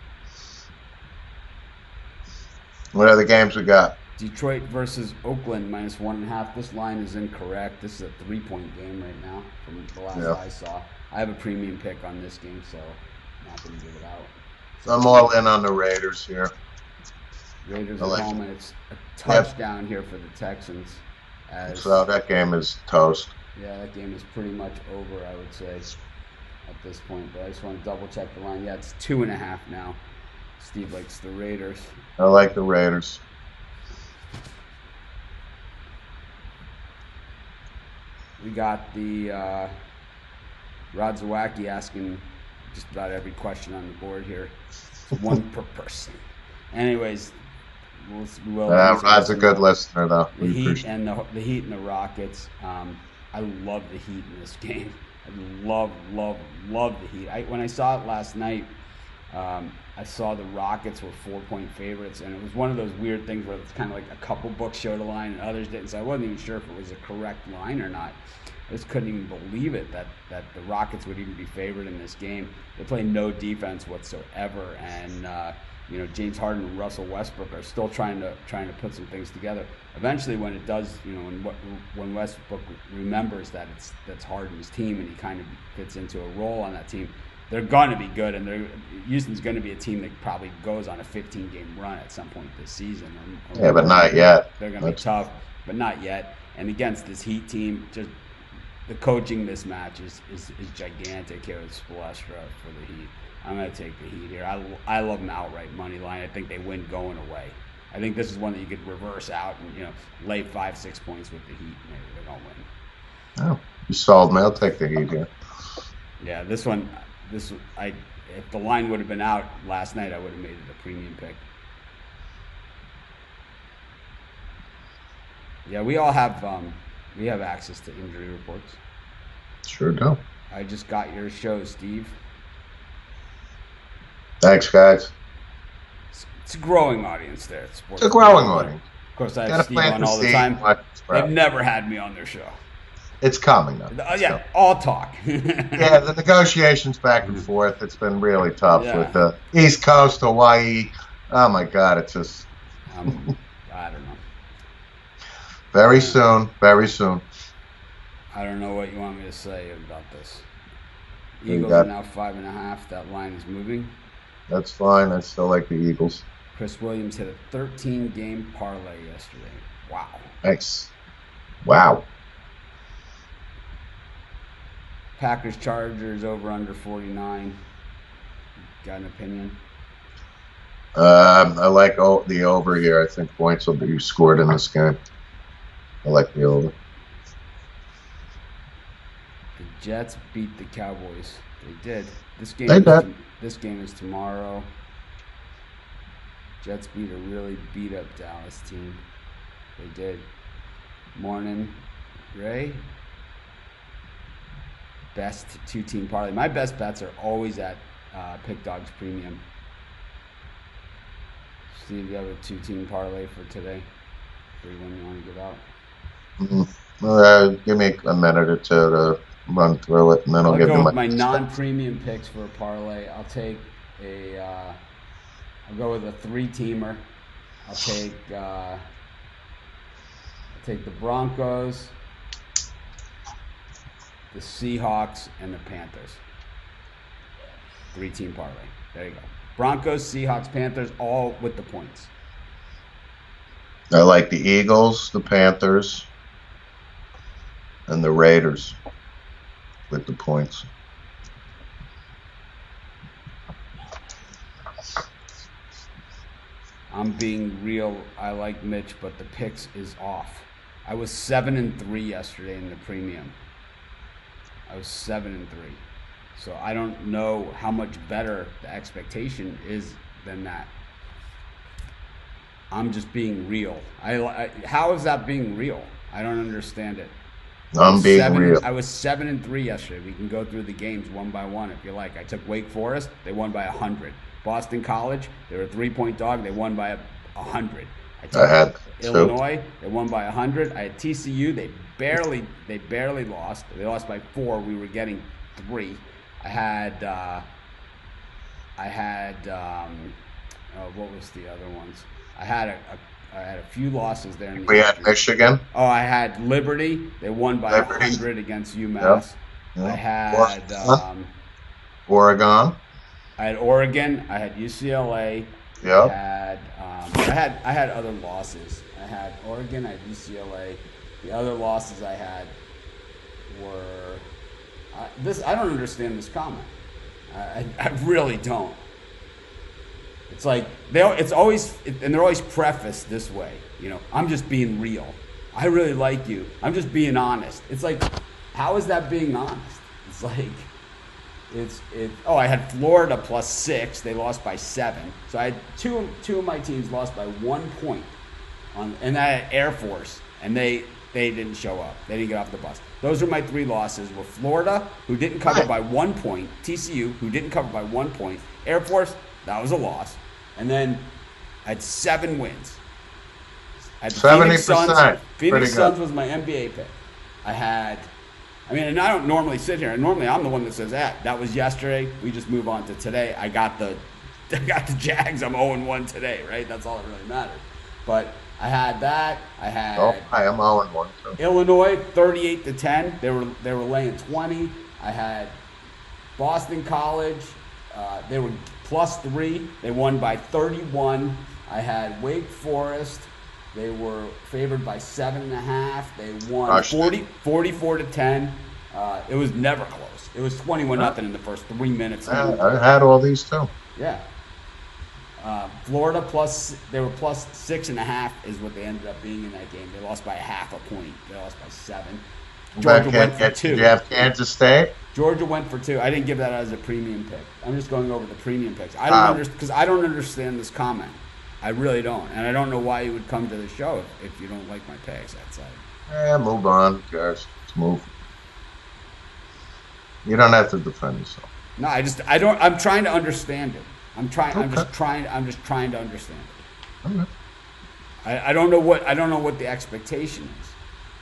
What other games we got? Detroit versus Oakland, -1.5. This line is incorrect. This is a 3-point game right now from the last I saw. I have a premium pick on this game, so I'm not going to give it out. So I'm all in on the Raiders here. Raiders at home, and it's a touchdown here for the Texans. So that game is toast. Yeah, that game is pretty much over, I would say, at this point. But I just want to double-check the line. Yeah, it's 2.5 now. Steve likes the Raiders. I like the Raiders. We got the Rod Zawacki asking just about every question on the board here. It's one per person. Anyways, Rod's a good listener, though. The Heat and the Rockets. I love the Heat in this game. I love the Heat. When I saw it last night, I saw the Rockets were 4-point favorites, and it was one of those weird things where it's kind of like a couple books showed a line and others didn't, so I wasn't even sure if it was a correct line or not. I just couldn't even believe it that the Rockets would even be favored in this game. They play no defense whatsoever, and James Harden and Russell Westbrook are still trying to put some things together. Eventually, when it does, when Westbrook remembers that that's Harden's team and he kind of fits into a role on that team, they're going to be good, and Houston's going to be a team that probably goes on a 15-game run at some point this season. Yeah, but not yet. They're going to be tough, but not yet. And against this Heat team, just the coaching mismatch is gigantic here with Spoelstra for the Heat. I'm going to take the Heat here. I love them outright money line. I think they win going away. I think this is one that you could reverse out and lay 5-6 points with the Heat. Maybe they're going to win. Oh, you sold me. I'll take the Heat here. Yeah, this one. if the line would have been out last night, I would have made it a premium pick. Yeah, we all have access to injury reports. Sure do. I just got your show, Steve. Thanks, guys. It's a growing audience there. It's a growing audience. Of course, I have Steve on all the time. They've never had me on their show. It's coming though. Yeah, all talk. Yeah, the negotiations back and forth. It's been really tough with the East Coast, Hawaii. Oh my God, it's just. I don't know. Very soon. Very soon. I don't know what you want me to say about this. Eagles are now 5.5. That line is moving. That's fine. I still like the Eagles. Chris Williams hit a 13-game parlay yesterday. Wow. Nice. Wow. Packers Chargers over under 49. Got an opinion? I like the over here. I think points will be scored in this game. I like the over. The Jets beat the Cowboys. They did. This game is tomorrow. Jets beat a really beat up Dallas team. They did. Morning, Ray. Best 2-team parlay. My best bets are always at Pick Dogs Premium. Steve, you have a 2-team parlay for today? For one you want to give out? Give me a minute or two to run through it, and then I'll give you my non-premium picks for a parlay. I'll take I'll go with a 3-teamer. I'll take the Broncos, the Seahawks, and the Panthers. 3-team parlay. There you go. Broncos, Seahawks, Panthers, all with the points. I like the Eagles, the Panthers, and the Raiders with the points. I'm being real. I like Mitch, but the picks is off. I was 7-3 yesterday in the premium. I was 7-3. So I don't know how much better the expectation is than that. I'm just being real. How is that being real? I don't understand it. I'm being real. I was 7-3 yesterday. We can go through the games one by one if you like. I took Wake Forest. They won by 100. Boston College. They were a 3-point dog. They won by 100. I had Illinois. They won by 100. I had TCU. They barely lost. They lost by 4. We were getting 3. I had what was the other ones? I had a few losses there. We had Michigan. Oh, I had Liberty. They won by 100 against UMass. Yep. I had Oregon. I had Oregon. I had UCLA. Yep. I had other losses. I had Oregon. I had UCLA. The other losses I had were I don't understand this comment. I really don't. It's like they're always prefaced this way. I'm just being real. I really like you. I'm just being honest. It's like, how is that being honest? It's like, I had Florida +6. They lost by 7. So I had two of my teams lost by 1 point and I had Air Force, and they didn't show up. They didn't get off the bus. Those are my 3 losses. Were Florida, who didn't cover by 1 point, TCU, who didn't cover by 1 point, Air Force, that was a loss, and then I had 7 wins. I had 70%. Phoenix Suns was my NBA pick. And I don't normally sit here. And normally I'm the one that says that was yesterday. We just move on to today. I got the Jags. I'm 0-1 today, right? That's all that really matters. But I had that. I am 0-1 too. Illinois 38-10. They were laying 20. I had Boston College. They were +3. They won by 31. I had Wake Forest. They were favored by 7.5. They won 44-10. It was never close. It was 21-0 in the first 3 minutes. I had all these too. Yeah. Florida they were +6.5 is what they ended up being in that game. They lost by 0.5 point. They lost by 7. Georgia went for Did you 2. have Kansas State? Georgia went for 2. I didn't give that as a premium pick. I'm just going over the premium picks. Because I don't understand this comment. I really don't, and I don't know why you would come to the show if you don't like my picks. That's like, Move on, who cares? Let's move. You don't have to defend yourself. No, I don't. I'm trying to understand it. I'm just trying to understand it. Okay. I don't know what the expectation is.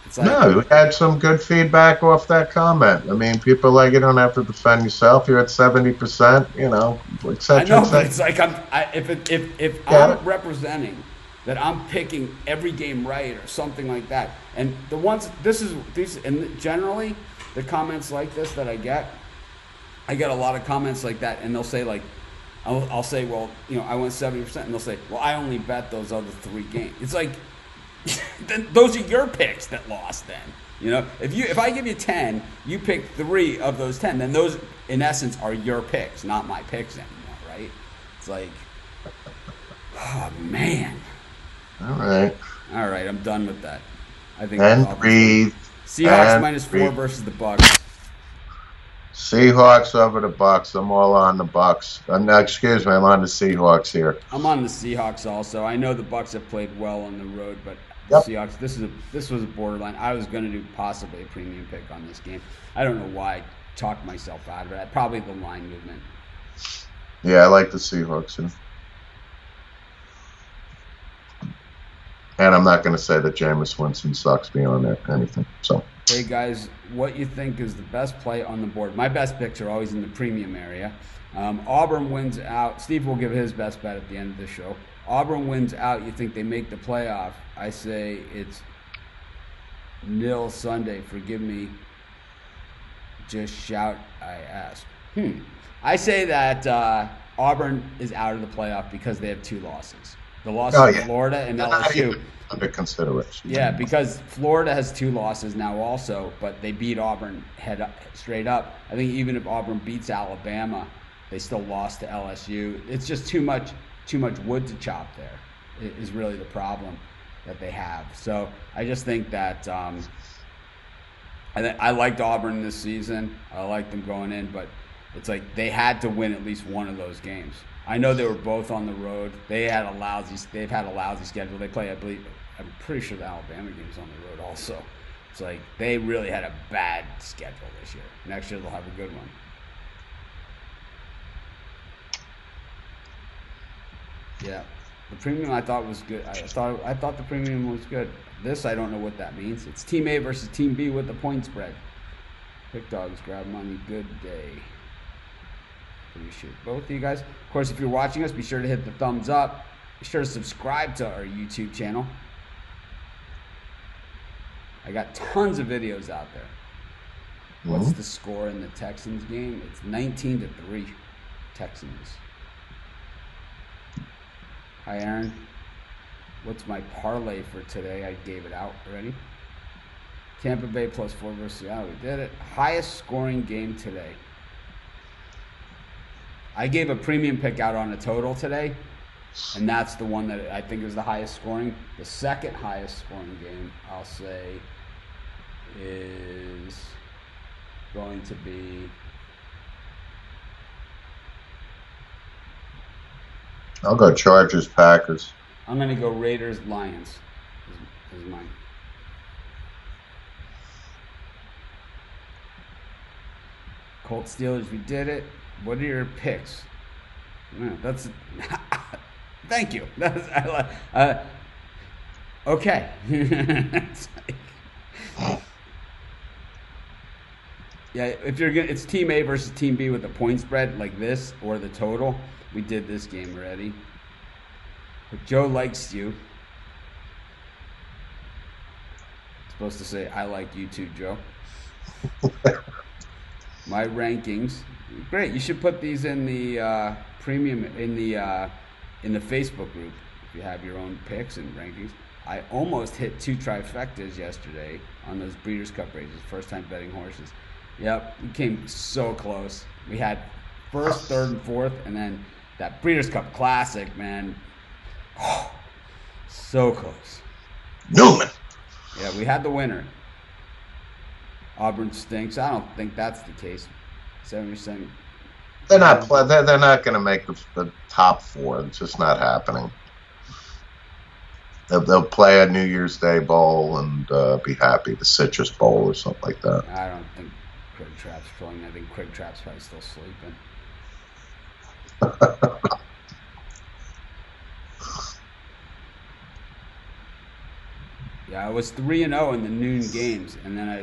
It's like, No, we had some good feedback off that comment. I mean, people like you don't have to defend yourself. You're at 70%, you know, etc. I know, but it's like if I'm representing that I'm picking every game right or something like that, and and generally the comments like this that I get a lot of comments like that, and they'll say like, I'll say, well, you know, I went 70%, and they'll say, well, I only bet those other 3 games. It's like, then those are your picks that lost. Then, you know, if I give you 10, you pick 3 of those 10, then those in essence are your picks, not my picks anymore, right? It's like, oh man. All right, I'm done with that. I think and breathe. Seahawks -4 versus the Bucks. Seahawks over the Bucks. I'm all on the Bucks. Excuse me, I'm on the Seahawks here. I'm on the Seahawks also. I know the Bucks have played well on the road, but Yep. Seahawks. This was a borderline. I was going to do possibly a premium pick on this game. I don't know why I talked myself out of it. Probably the line movement. Yeah, I like the Seahawks. And I'm not going to say that Jameis Winston sucks beyond anything. So. Hey guys, what you think is the best play on the board? My best picks are always in the premium area. Auburn wins out. Steve will give his best bet at the end of the show. Auburn wins out. You think they make the playoff? I say it's nil Sunday. Forgive me. Just shout. I asked. I say that Auburn is out of the playoff because they have 2 losses. The loss of Florida and LSU. Under consideration. Yeah, because Florida has 2 losses now also, but they beat Auburn straight up. I think even if Auburn beats Alabama, they still lost to LSU. It's just too much wood to chop there is really the problem that they have. So I just think that I liked Auburn this season. I liked them going in, but it's like they had to win at least one of those games. I know they were both on the road. They've had a lousy schedule. They play, I'm pretty sure the Alabama game's on the road also. It's like they really had a bad schedule this year. Next year they'll have a good one. Yeah, the premium I thought was good. I thought the premium was good. This I don't know what that means. It's Team A versus Team B with the point spread. Pick dogs, grab money. Good day. Appreciate both of you guys. Of course, if you're watching us, be sure to hit the thumbs up. Be sure to subscribe to our YouTube channel. I got tons of videos out there. What's the score in the Texans game? It's 19-3 Texans. Hi, Aaron. What's my parlay for today? I gave it out already. Tampa Bay +4 versus Seattle. We did it. Highest scoring game today. I gave a premium pick out on a total today, and that's the one that I think is the highest scoring. The second highest scoring game, I'll say, is going to be... I'll go Chargers, Packers. I'm going to go Raiders, Lions is mine. Colts, Steelers, we did it. What are your picks? Yeah, that's thank you. Okay. Yeah, if you're gonna, it's Team A versus Team B with the point spread like this or the total. We did this game already. But Joe likes you. Supposed to say I like you too, Joe. My rankings. Great. You should put these in the premium in the Facebook group if you have your own picks and rankings. I almost hit 2 trifectas yesterday on those Breeders' Cup races. First time betting horses. Yep, we came so close. We had first, third, and fourth, and then that Breeders' Cup Classic, man. Oh, so close. Newman. Yeah, we had the winner. Auburn stinks. I don't think that's the case. 70%. They're not they're not going to make the top 4. It's just not happening. They'll play a New Year's Day bowl and be happy, the Citrus Bowl or something like that. I don't think Craig Trapp's trolling. I think Craig Trapp's probably still sleeping. Yeah, I was 3-0 in the noon games, and then I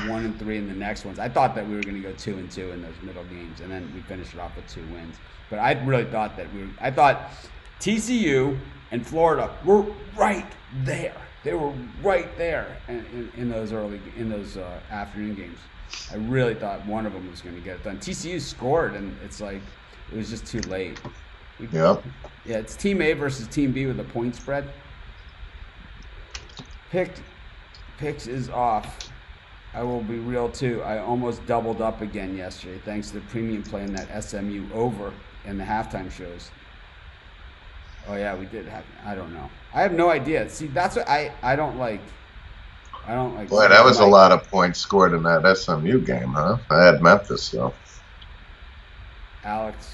went 1-3 in the next ones. I thought that we were going to go 2-2 in those middle games, and then we finished it off with 2 wins. But I really thought that I thought TCU and Florida were right there. They were right there in those afternoon games. I really thought one of them was going to get it done. TCU scored, and it's like it was just too late. Yep. Yeah, it's Team A versus Team B with a point spread. Picks is off. I will be real too. I almost doubled up again yesterday thanks to the premium play in that SMU over in the halftime shows. Oh yeah, we did have. I don't know. I have no idea. See, that's what I don't like. I don't like. Boy, that was a lot of points scored in that SMU game, huh? I had Memphis though. Alex,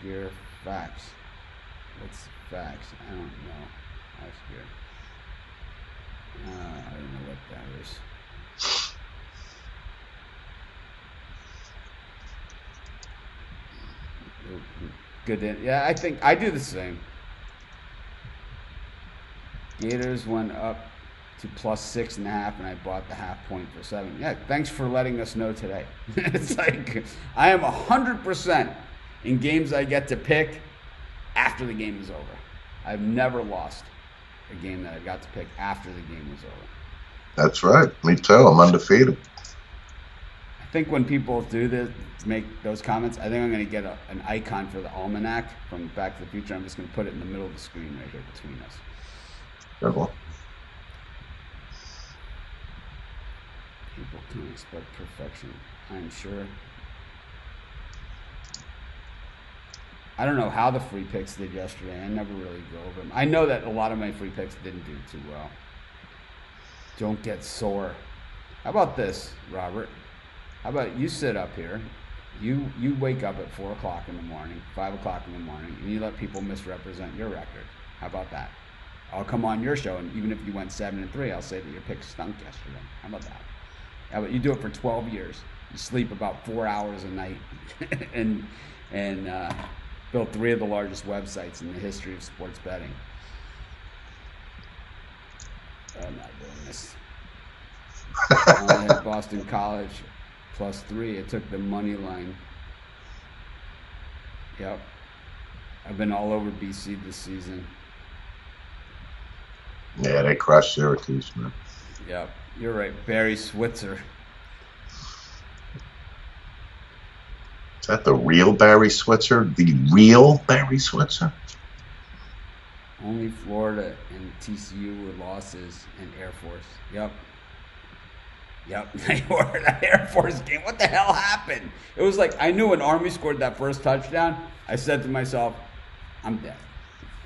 Gear, facts. What's facts? I don't know. Alex Gear. I don't know what that is. Good. Yeah, I think I do the same. Gators went up to +6.5, and I bought the half point for 7. Yeah, thanks for letting us know today. It's like I am 100% in games I get to pick after the game is over. I've never lost a game that I got to pick after the game was over. That's right. Me too. I'm undefeated. I think when people do this, make those comments, I think I'm going to get an icon for the almanac from Back to the Future. I'm just going to put it in the middle of the screen right here between us. Good one. People can expect perfection, I'm sure. I don't know how the free picks did yesterday. I never really go over them. I know that a lot of my free picks didn't do too well. Don't get sore. How about this, Robert? How about you sit up here, you wake up at 4 o'clock in the morning, 5 o'clock in the morning, and you let people misrepresent your record. How about that? I'll come on your show, and even if you went 7-3, I'll say that your pick stunk yesterday. How about that? How about you do it for 12 years? You sleep about 4 hours a night, and built 3 of the largest websites in the history of sports betting. I'm not doing this. I had Boston College +3. I took the money line. Yep. I've been all over BC this season. Yeah, they crushed Syracuse, man. Yep. You're right. Barry Switzer. Is that the real Barry Switzer? The real Barry Switzer? Only Florida and TCU were losses, and Air Force. Yep. They were that Air Force game. What the hell happened? It was like I knew when Army scored that first touchdown. I said to myself, "I'm dead.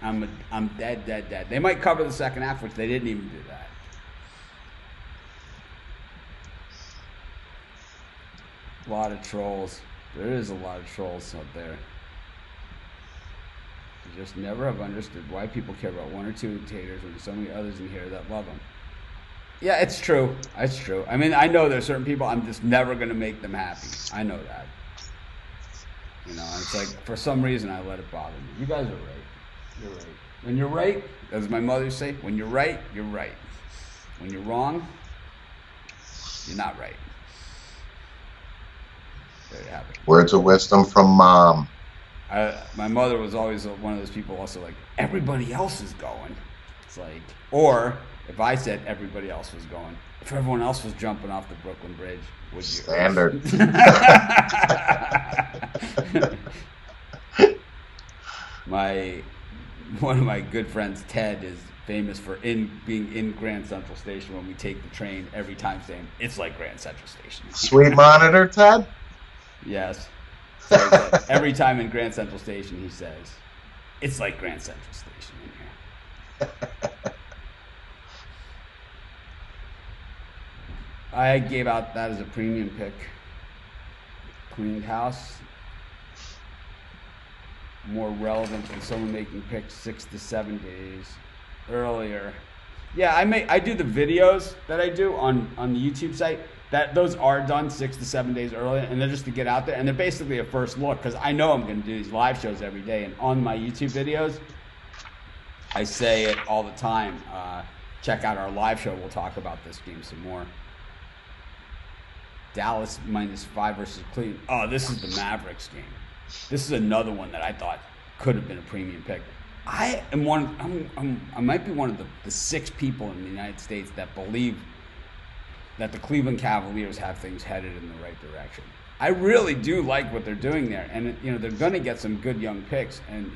I'm dead. They might cover the second half, which they didn't even do that." A lot of trolls. There is a lot of trolls out there. I just never have understood why people care about 1 or 2 haters when there's so many others in here that love them. Yeah, it's true. It's true. I mean, I know there's certain people I'm just never going to make them happy. I know that. You know, and it's like, for some reason, I let it bother me. You guys are right. You're right. When you're right, as my mother say, when you're right, you're right. When you're wrong, you're not right. There you have it. Words of wisdom from Mom. My mother was always one of those people also like, everybody else is going. It's like, or if I said everybody else was going, if everyone else was jumping off the Brooklyn Bridge, would you? Standard. One of my good friends, Ted, is famous for being in Grand Central Station when we take the train every time saying, it's like Grand Central Station. Sweet monitor, Ted? Yes. So every time in Grand Central Station, he says, it's like Grand Central Station in here. I gave out that as a premium pick. Cleaned house. More relevant than someone making picks 6 to 7 days earlier. Yeah, I do the videos that I do on the YouTube site. Those are done 6 to 7 days earlier, and they're just to get out there, and they're basically a first look because I know I'm going to do these live shows every day, and on my YouTube videos, I say it all the time. Check out our live show. We'll talk about this game some more. Dallas -5 versus Cleveland. Oh, this is the Mavericks game. This is another one that I thought could have been a premium pick. I might be one of the 6 people in the United States that believe that the Cleveland Cavaliers have things headed in the right direction. I really do like what they're doing there, and they're going to get some good young picks, and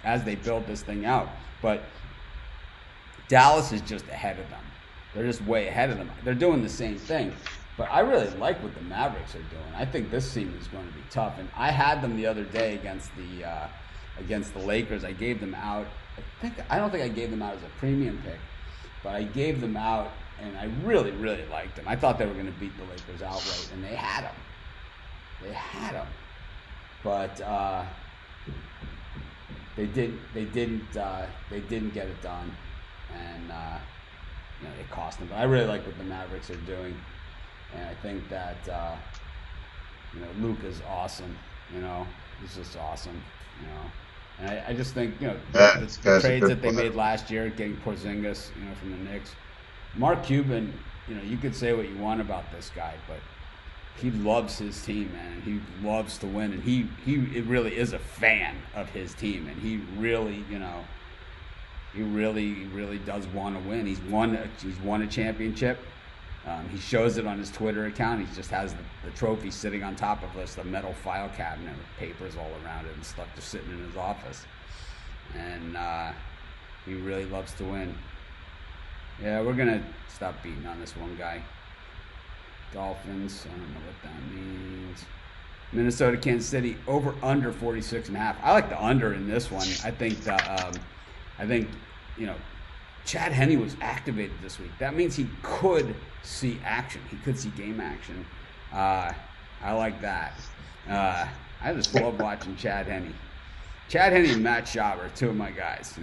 as they build this thing out. But Dallas is just ahead of them. They're just way ahead of them. They're doing the same thing. But I really like what the Mavericks are doing. I think this team is going to be tough. And I had them the other day against the Lakers. I gave them out. I don't think I gave them out as a premium pick, but I gave them out, and I really, really liked them. I thought they were going to beat the Lakers outright, and they had them. They had them. But they didn't get it done, and it cost them. But I really like what the Mavericks are doing. And I think that, Luka's awesome, he's just awesome, And I just think, the trades that they made last year, getting Porzingis, from the Knicks. Mark Cuban, you could say what you want about this guy, but he loves his team, man. He loves to win, and he really is a fan of his team, and he really, he really does want to win. He's won a championship. He shows it on his Twitter account. He just has the trophy sitting on top of a metal file cabinet with papers all around it and stuff just sitting in his office. And he really loves to win. Yeah, we're going to stop beating on this one guy. Dolphins, I don't know what that means. Minnesota, Kansas City, over under 46.5. I like the under in this one. I think Chad Henne was activated this week. That means he could see action. He could see game action. I like that. I just love watching Chad Henne. Chad Henne and Matt Schaub are 2 of my guys,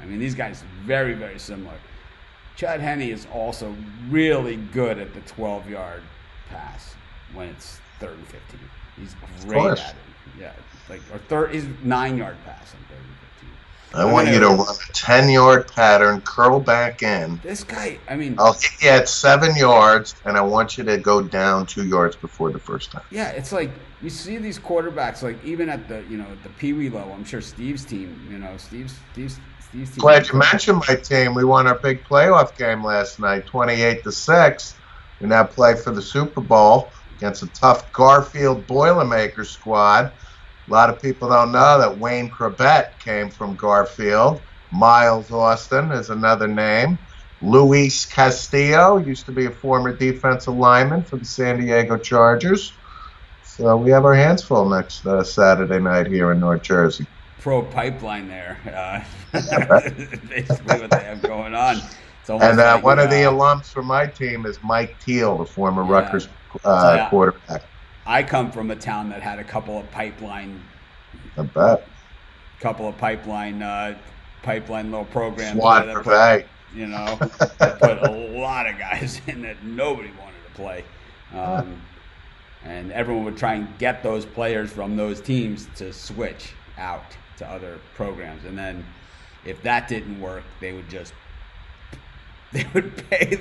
these guys are very, very similar. Chad Henne is also really good at the 12-yard pass when it's 3rd and 15. He's great at it. Yeah, he's 9-yard pass on 3rd and 15. I want you to run a 10-yard pattern, curl back in. This guy, I'll hit you at 7 yards, and I want you to go down 2 yards before the first time. Yeah, it's like you see these quarterbacks, like even at the the Pee Wee level. I'm sure Steve's team, Steve's team. Glad you mentioned my team. We won our big playoff game last night, 28-6. We now play for the Super Bowl against a tough Garfield Boilermaker squad. A lot of people don't know that Wayne Crabette came from Garfield. Miles Austin is another name. Luis Castillo used to be a former defensive lineman for the San Diego Chargers. So we have our hands full next Saturday night here in North Jersey. Pro pipeline there. Basically what they have going on. And like, one of the alums from my team is Mike Teal, the former Rutgers quarterback. I come from a town that had a couple of pipeline. I bet. Couple of pipeline little programs. That put a lot of guys in that nobody wanted to play. And everyone would try and get those players from those teams to switch out to other programs. And then if that didn't work, they would pay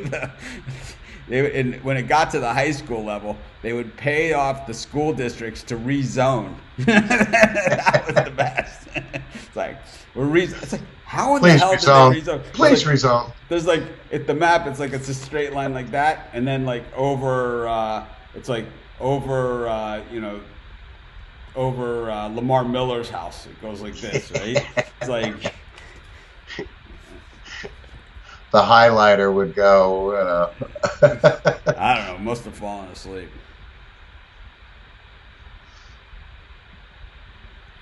when it got to the high school level, they would pay off the school districts to rezone. That was the best. It's like it's like, how in the hell did they rezone? Please rezone. There's at the map, it's a straight line like that, and then over Lamar Miller's house. It goes like this, right? It's like the highlighter would go, I don't know. Must have fallen asleep.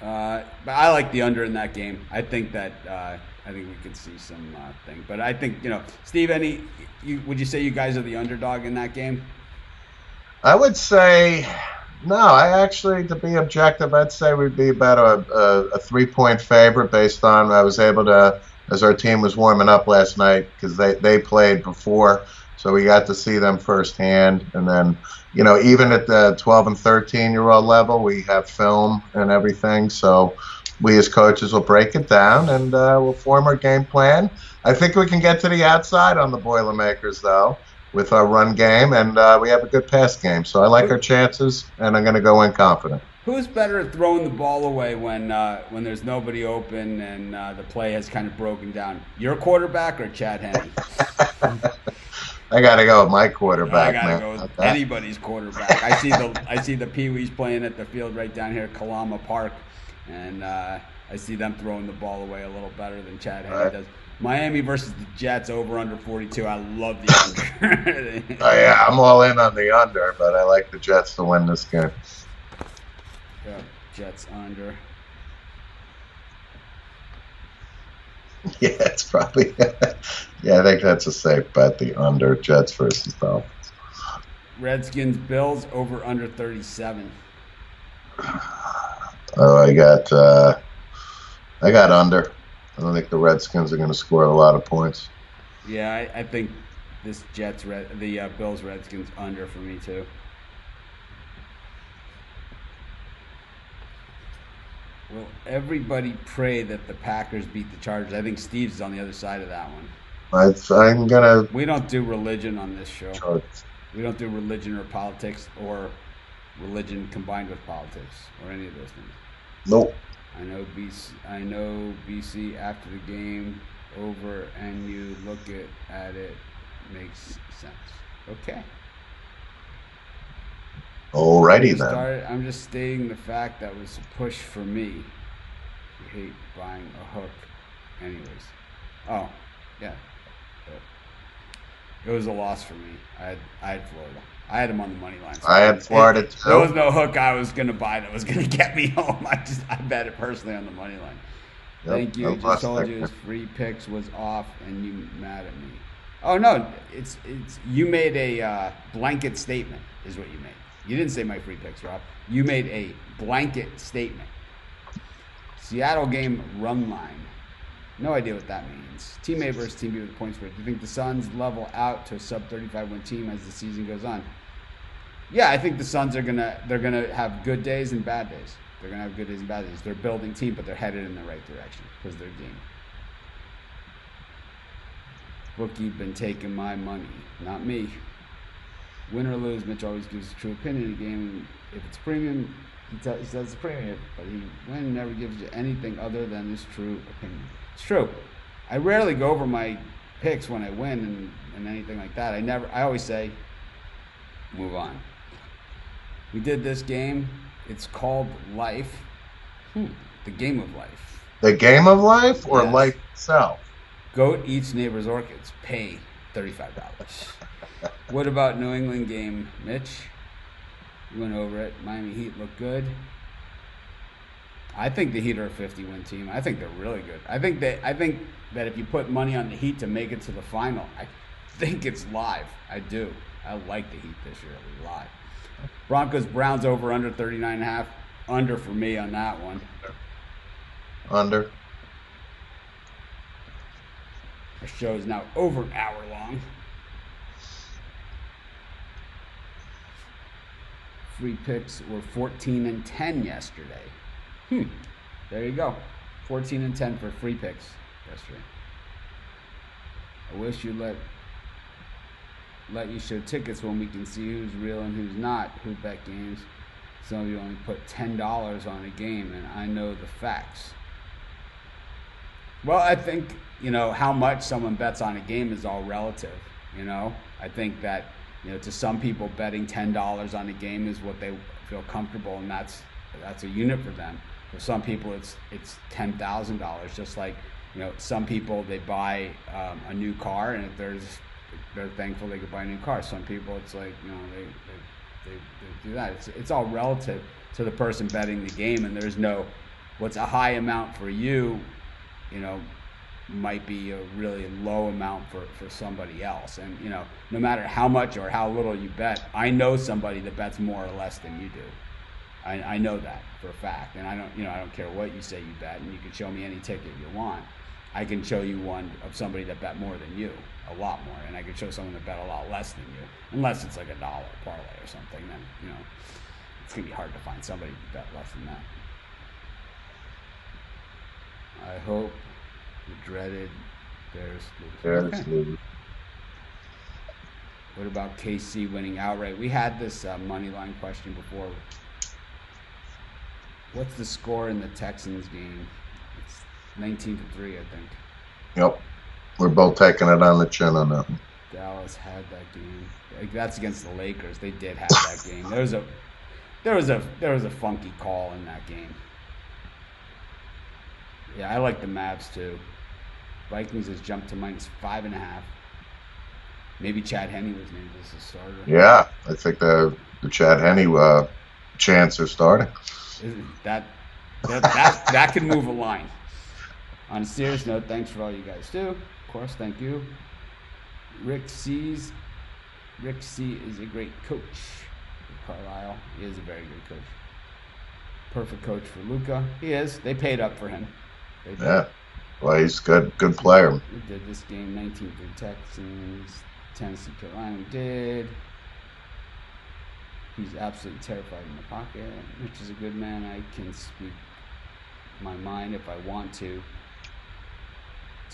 But I like the under in that game. I think that we could see some thing. But I think Steve, would you say you guys are the underdog in that game? I would say no. I actually, to be objective, I'd say we'd be about a 3 point favorite based on I was able to as our team was warming up last night because they played before, so we got to see them firsthand. And then even at the 12 and 13-year-old level, we have film and everything, so we as coaches will break it down and we'll form our game plan. I think we can get to the outside on the Boilermakers though with our run game, and we have a good pass game. So I like our chances, and I'm going to go in confident. Who's better at throwing the ball away when there's nobody open and the play has kind of broken down? Your quarterback or Chad Henne? I got to go with my I quarterback, gotta man. go with anybody's quarterback. I see the Pee-wees playing at the field right down here, Kalama Park, and I see them throwing the ball away a little better than Chad Henne does. Miami versus the Jets over under 42. I love the under. Yeah, I'm all in on the under, but I like the Jets to win this game. Yeah, Jets under. Yeah, it's probably. Yeah, I think that's a safe bet. The under Jets versus Dolphins. Redskins Bills over under 37. Oh, I got under. I don't think the Redskins are going to score a lot of points. Yeah, I think this the Bills Redskins under for me too. Will everybody pray that the Packers beat the Chargers? I think Steve's is on the other side of that one. I'm gonna. We don't do religion on this show. Chargers. We don't do religion or politics or religion combined with politics or any of those things. Nope. I know BC after the game over and you look at it makes sense. Okay. Alrighty then. I'm just stating the fact that was a push for me. You hate buying a hook. Anyways. Oh, yeah. It was a loss for me. I had Florida. I had him on the money line. So I had Florida too. There was no hook I was going to buy that was going to get me home. I bet it personally on the money line. Yep, Thank you. Just told you his free picks was off and you mad at me. Oh no, it's you made a blanket statement is what you made. You didn't say my free picks, Rob. You made a blanket statement. Seattle game run line. No idea what that means. Team A versus Team B with the point spread. Do you think the Suns level out to a sub 35 win team as the season goes on? Yeah, I think the Suns are gonna have good days and bad days. They're gonna have good days and bad days. They're a building team, but they're headed in the right direction because they're game. Bookie been taking my money, not me. Win or lose, Mitch always gives a true opinion in a game. If it's premium, he says it's premium, but he never gives you anything other than his true opinion. It's true. I rarely go over my picks when I win and anything like that. I always say, move on. We did this game. It's called life. The game of life. The game of life or Yes. life itself? Goat eats neighbor's orchids. Pay $35. What about New England game, Mitch? You went over it. Miami Heat look good. I think the Heat are a 50-win team. I think they're really good. I think that if you put money on the Heat to make it to the final, I think it's live. I do. I like the Heat this year live. Broncos Browns over under 39.5. Under for me on that one. Under. Our show is now over an hour long. Free picks were 14 and 10 yesterday. There you go. 14 and 10 for free picks yesterday. I wish you let you show tickets when we can see who's real and who's not. Who bet games? Some of you only put $10 on a game, and I know the facts. Well, I think, how much someone bets on a game is all relative, I think that, to some people betting $10 on a game is what they feel comfortable, and that's a unit for them. For some people, it's $10,000. Just like, some people, they buy a new car, and if they're thankful they could buy a new car. Some people, it's like, they do that. It's all relative to the person betting the game, and there's no what's a high amount for you, might be a really low amount for somebody else. And, you know, no matter how much or how little you bet, I know somebody that bets more or less than you do. I know that for a fact. And I don't care what you say you bet, and you can show me any ticket you want. I can show you one of somebody that bet more than you, a lot more, and I can show someone that bet a lot less than you, unless it's like $1 parlay or something. Then, you know, it's gonna be hard to find somebody to bet less than that. I hope the dreaded Bears lose. Okay. What about KC winning outright? We had this money line question before. What's the score in the Texans game? It's 19-3, I think. Yep. We're both taking it on the chin on that one. Dallas had that game. Like, that's against the Lakers. They did have that game. There was a funky call in that game. Yeah, I like the Mavs too. Vikings has jumped to -5.5. Maybe Chad Henne was named as a starter. Yeah, I think the Chad Henne chance are starting. That could move a line. On a serious note, thanks for all you guys do. Of course, thank you. Rick C is a great coach for Carlisle. He is a very good coach. Perfect coach for Luka. He is. They paid up for him. Yeah. Well, he's good player. We did this game 19-3 Texans. Tennessee, Carolina. We did. He's absolutely terrified in the pocket. Mitch is a good man. I can speak my mind if I want to.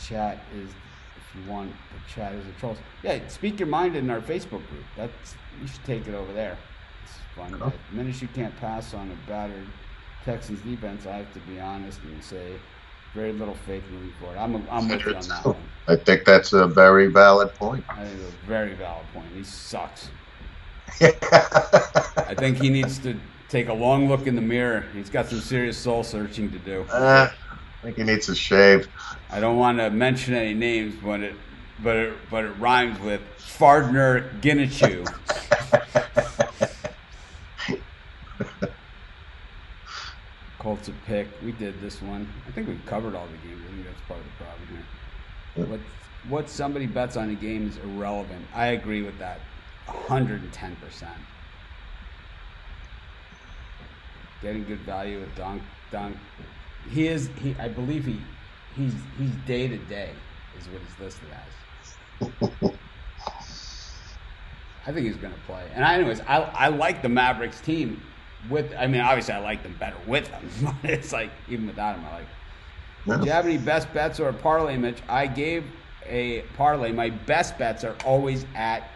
Chat is, if you want, the chat is a troll. Yeah, speak your mind in our Facebook group. You should take it over there. It's fun. Oh. The minute you can't pass on a battered Texans defense, I have to be honest and say very little faith moving forward. I'm with you on that one. I think that's a very valid point. I think it's a very valid point. He sucks. Yeah. I think he needs to take a long look in the mirror. He's got some serious soul searching to do. I think he needs a shave. I don't want to mention any names, but it rhymes with Fardner Ginnichu. Colts a pick. We did this one. I think we've covered all the games. I think that's part of the problem here. What somebody bets on a game is irrelevant. I agree with that 110%. Getting good value with Donk. I believe he's day to day is what he's listed as. I think he's going to play. And anyways, I like the Mavericks team. Obviously I like them better with them, but it's like even without him, I like. Yeah. Do you have any best bets or a parlay, Mitch? I gave a parlay. My best bets are always at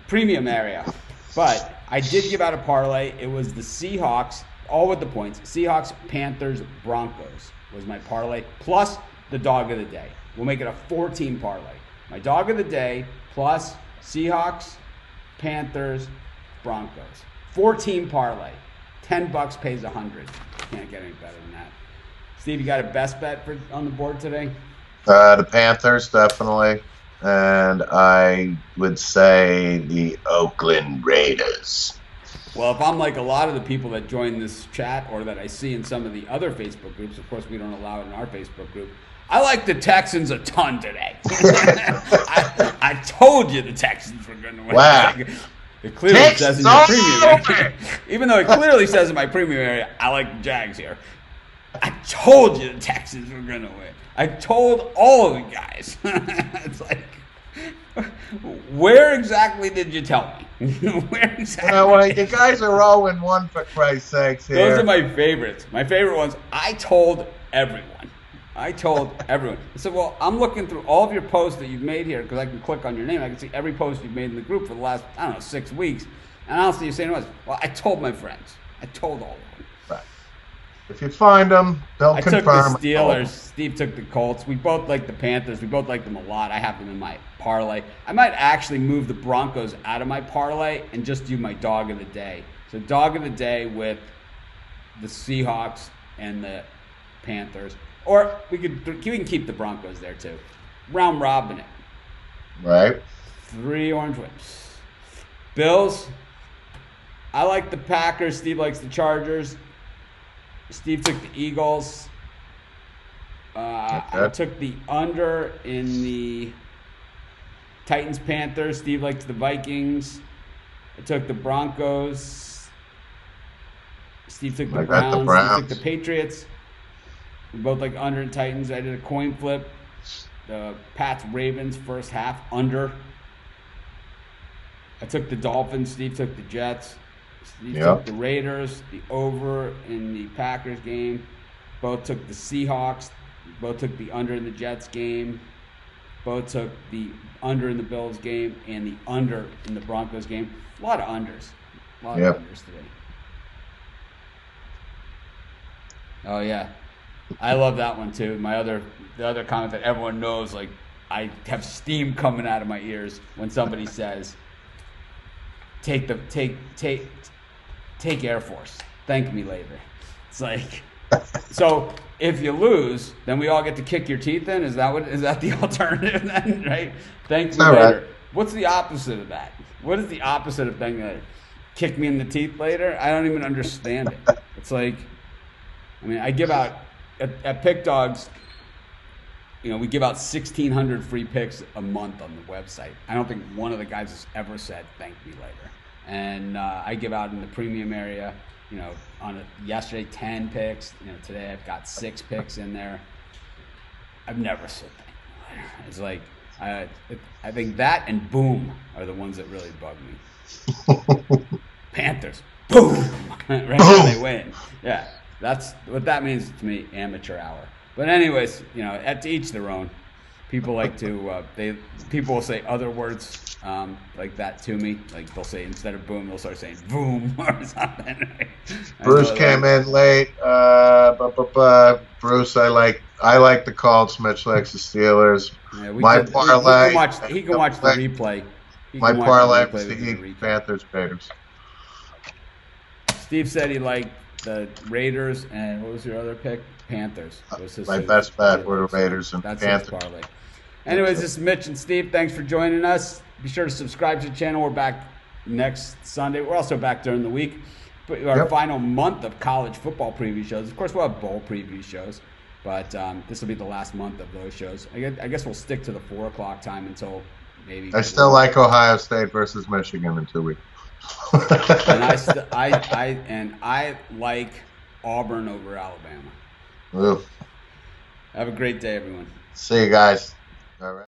premium area, but I did give out a parlay. It was the Seahawks, all with the points. Seahawks, Panthers, Broncos was my parlay, plus the dog of the day. We'll make it a 4-team parlay. My dog of the day plus Seahawks, Panthers, Broncos. 4-team parlay. $10 pays 100. Can't get any better than that. Steve, you got a best bet on the board today? The Panthers, definitely. And I would say the Oakland Raiders. Well, if I'm like a lot of the people that join this chat or that I see in some of the other Facebook groups, of course we don't allow it in our Facebook group, I like the Texans a ton today. I told you the Texans were going to win. Wow. It clearly says in your premium area. Even though it clearly says in my premium area, I like the Jags here. I told you the Texans were going to win. I told all of the guys. It's like, where exactly did you tell me? Where exactly? Well, you guys are 0-1 for Christ's sakes here. Those are my favorites. My favorite ones, I told everyone. I said, well, I'm looking through all of your posts that you've made here because I can click on your name. I can see every post you've made in the group for the last, 6 weeks. And honestly, you're saying to us, well, I told my friends. I told all of them. Right. If you find them, they'll confirm. I took the Steelers. Steve took the Colts. We both like the Panthers. We both like them a lot. I have them in my parlay. I might actually move the Broncos out of my parlay and just do my dog of the day. So dog of the day with the Seahawks and the Panthers. Or we can keep the Broncos there too. Round robin it. Right. 3 orange whips. Bills. I like the Packers. Steve likes the Chargers. Steve took the Eagles. I took the under in the Titans Panthers. Steve likes the Vikings. I took the Broncos. Steve took the Browns. Steve took the Patriots. We both like under in Titans. I did a coin flip. The Pats Ravens first half under. I took the Dolphins. Steve took the Jets. Steve took the Raiders. The over in the Packers game. Both took the Seahawks. Both took the under in the Jets game. Both took the under in the Bills game and the under in the Broncos game. A lot of unders. A lot of unders today. Oh, yeah. I love that one, too. The other comment that everyone knows, like, I have steam coming out of my ears when somebody says, take Air Force. Thank me later. It's like, so if you lose, then we all get to kick your teeth in? Is that the alternative then, right? Thank me later. Right. What's the opposite of that? What is the opposite of thank me later? Kick me in the teeth later? I don't even understand it. It's like, I mean, I give out, at Pick Dogs, we give out 1,600 free picks a month on the website. I don't think one of the guys has ever said thank me later. And I give out in the premium area, yesterday 10 picks. Today I've got 6 picks in there. I've never said thank me later. It's like, I think that and boom are the ones that really bug me. Panthers, boom, right when they win. Yeah, that's what that means to me. Amateur hour. But anyways, to each their own. People like to people will say other words like that to me. Like they'll say instead of boom, they'll start saying boom or something. Bruce came in late. Bruce, I like the Colts. Mitch likes the Steelers. Yeah, parlay. He can watch the replay. My parlay was the Eagles, Panthers, Raiders. Steve said he liked the Raiders, and what was your other pick? Panthers. My best bet were the Raiders and That's Panthers. His parlay. Anyways, this is Mitch and Steve. Thanks for joining us. Be sure to subscribe to the channel. We're back next Sunday. We're also back during the week. But our final month of college football preview shows. Of course, we'll have bowl preview shows, but this will be the last month of those shows. I guess we'll stick to the 4 o'clock time until maybe. I still like Ohio State versus Michigan in 2 weeks. And I like Auburn over Alabama. Oof. Have a great day, everyone. See you guys. All right.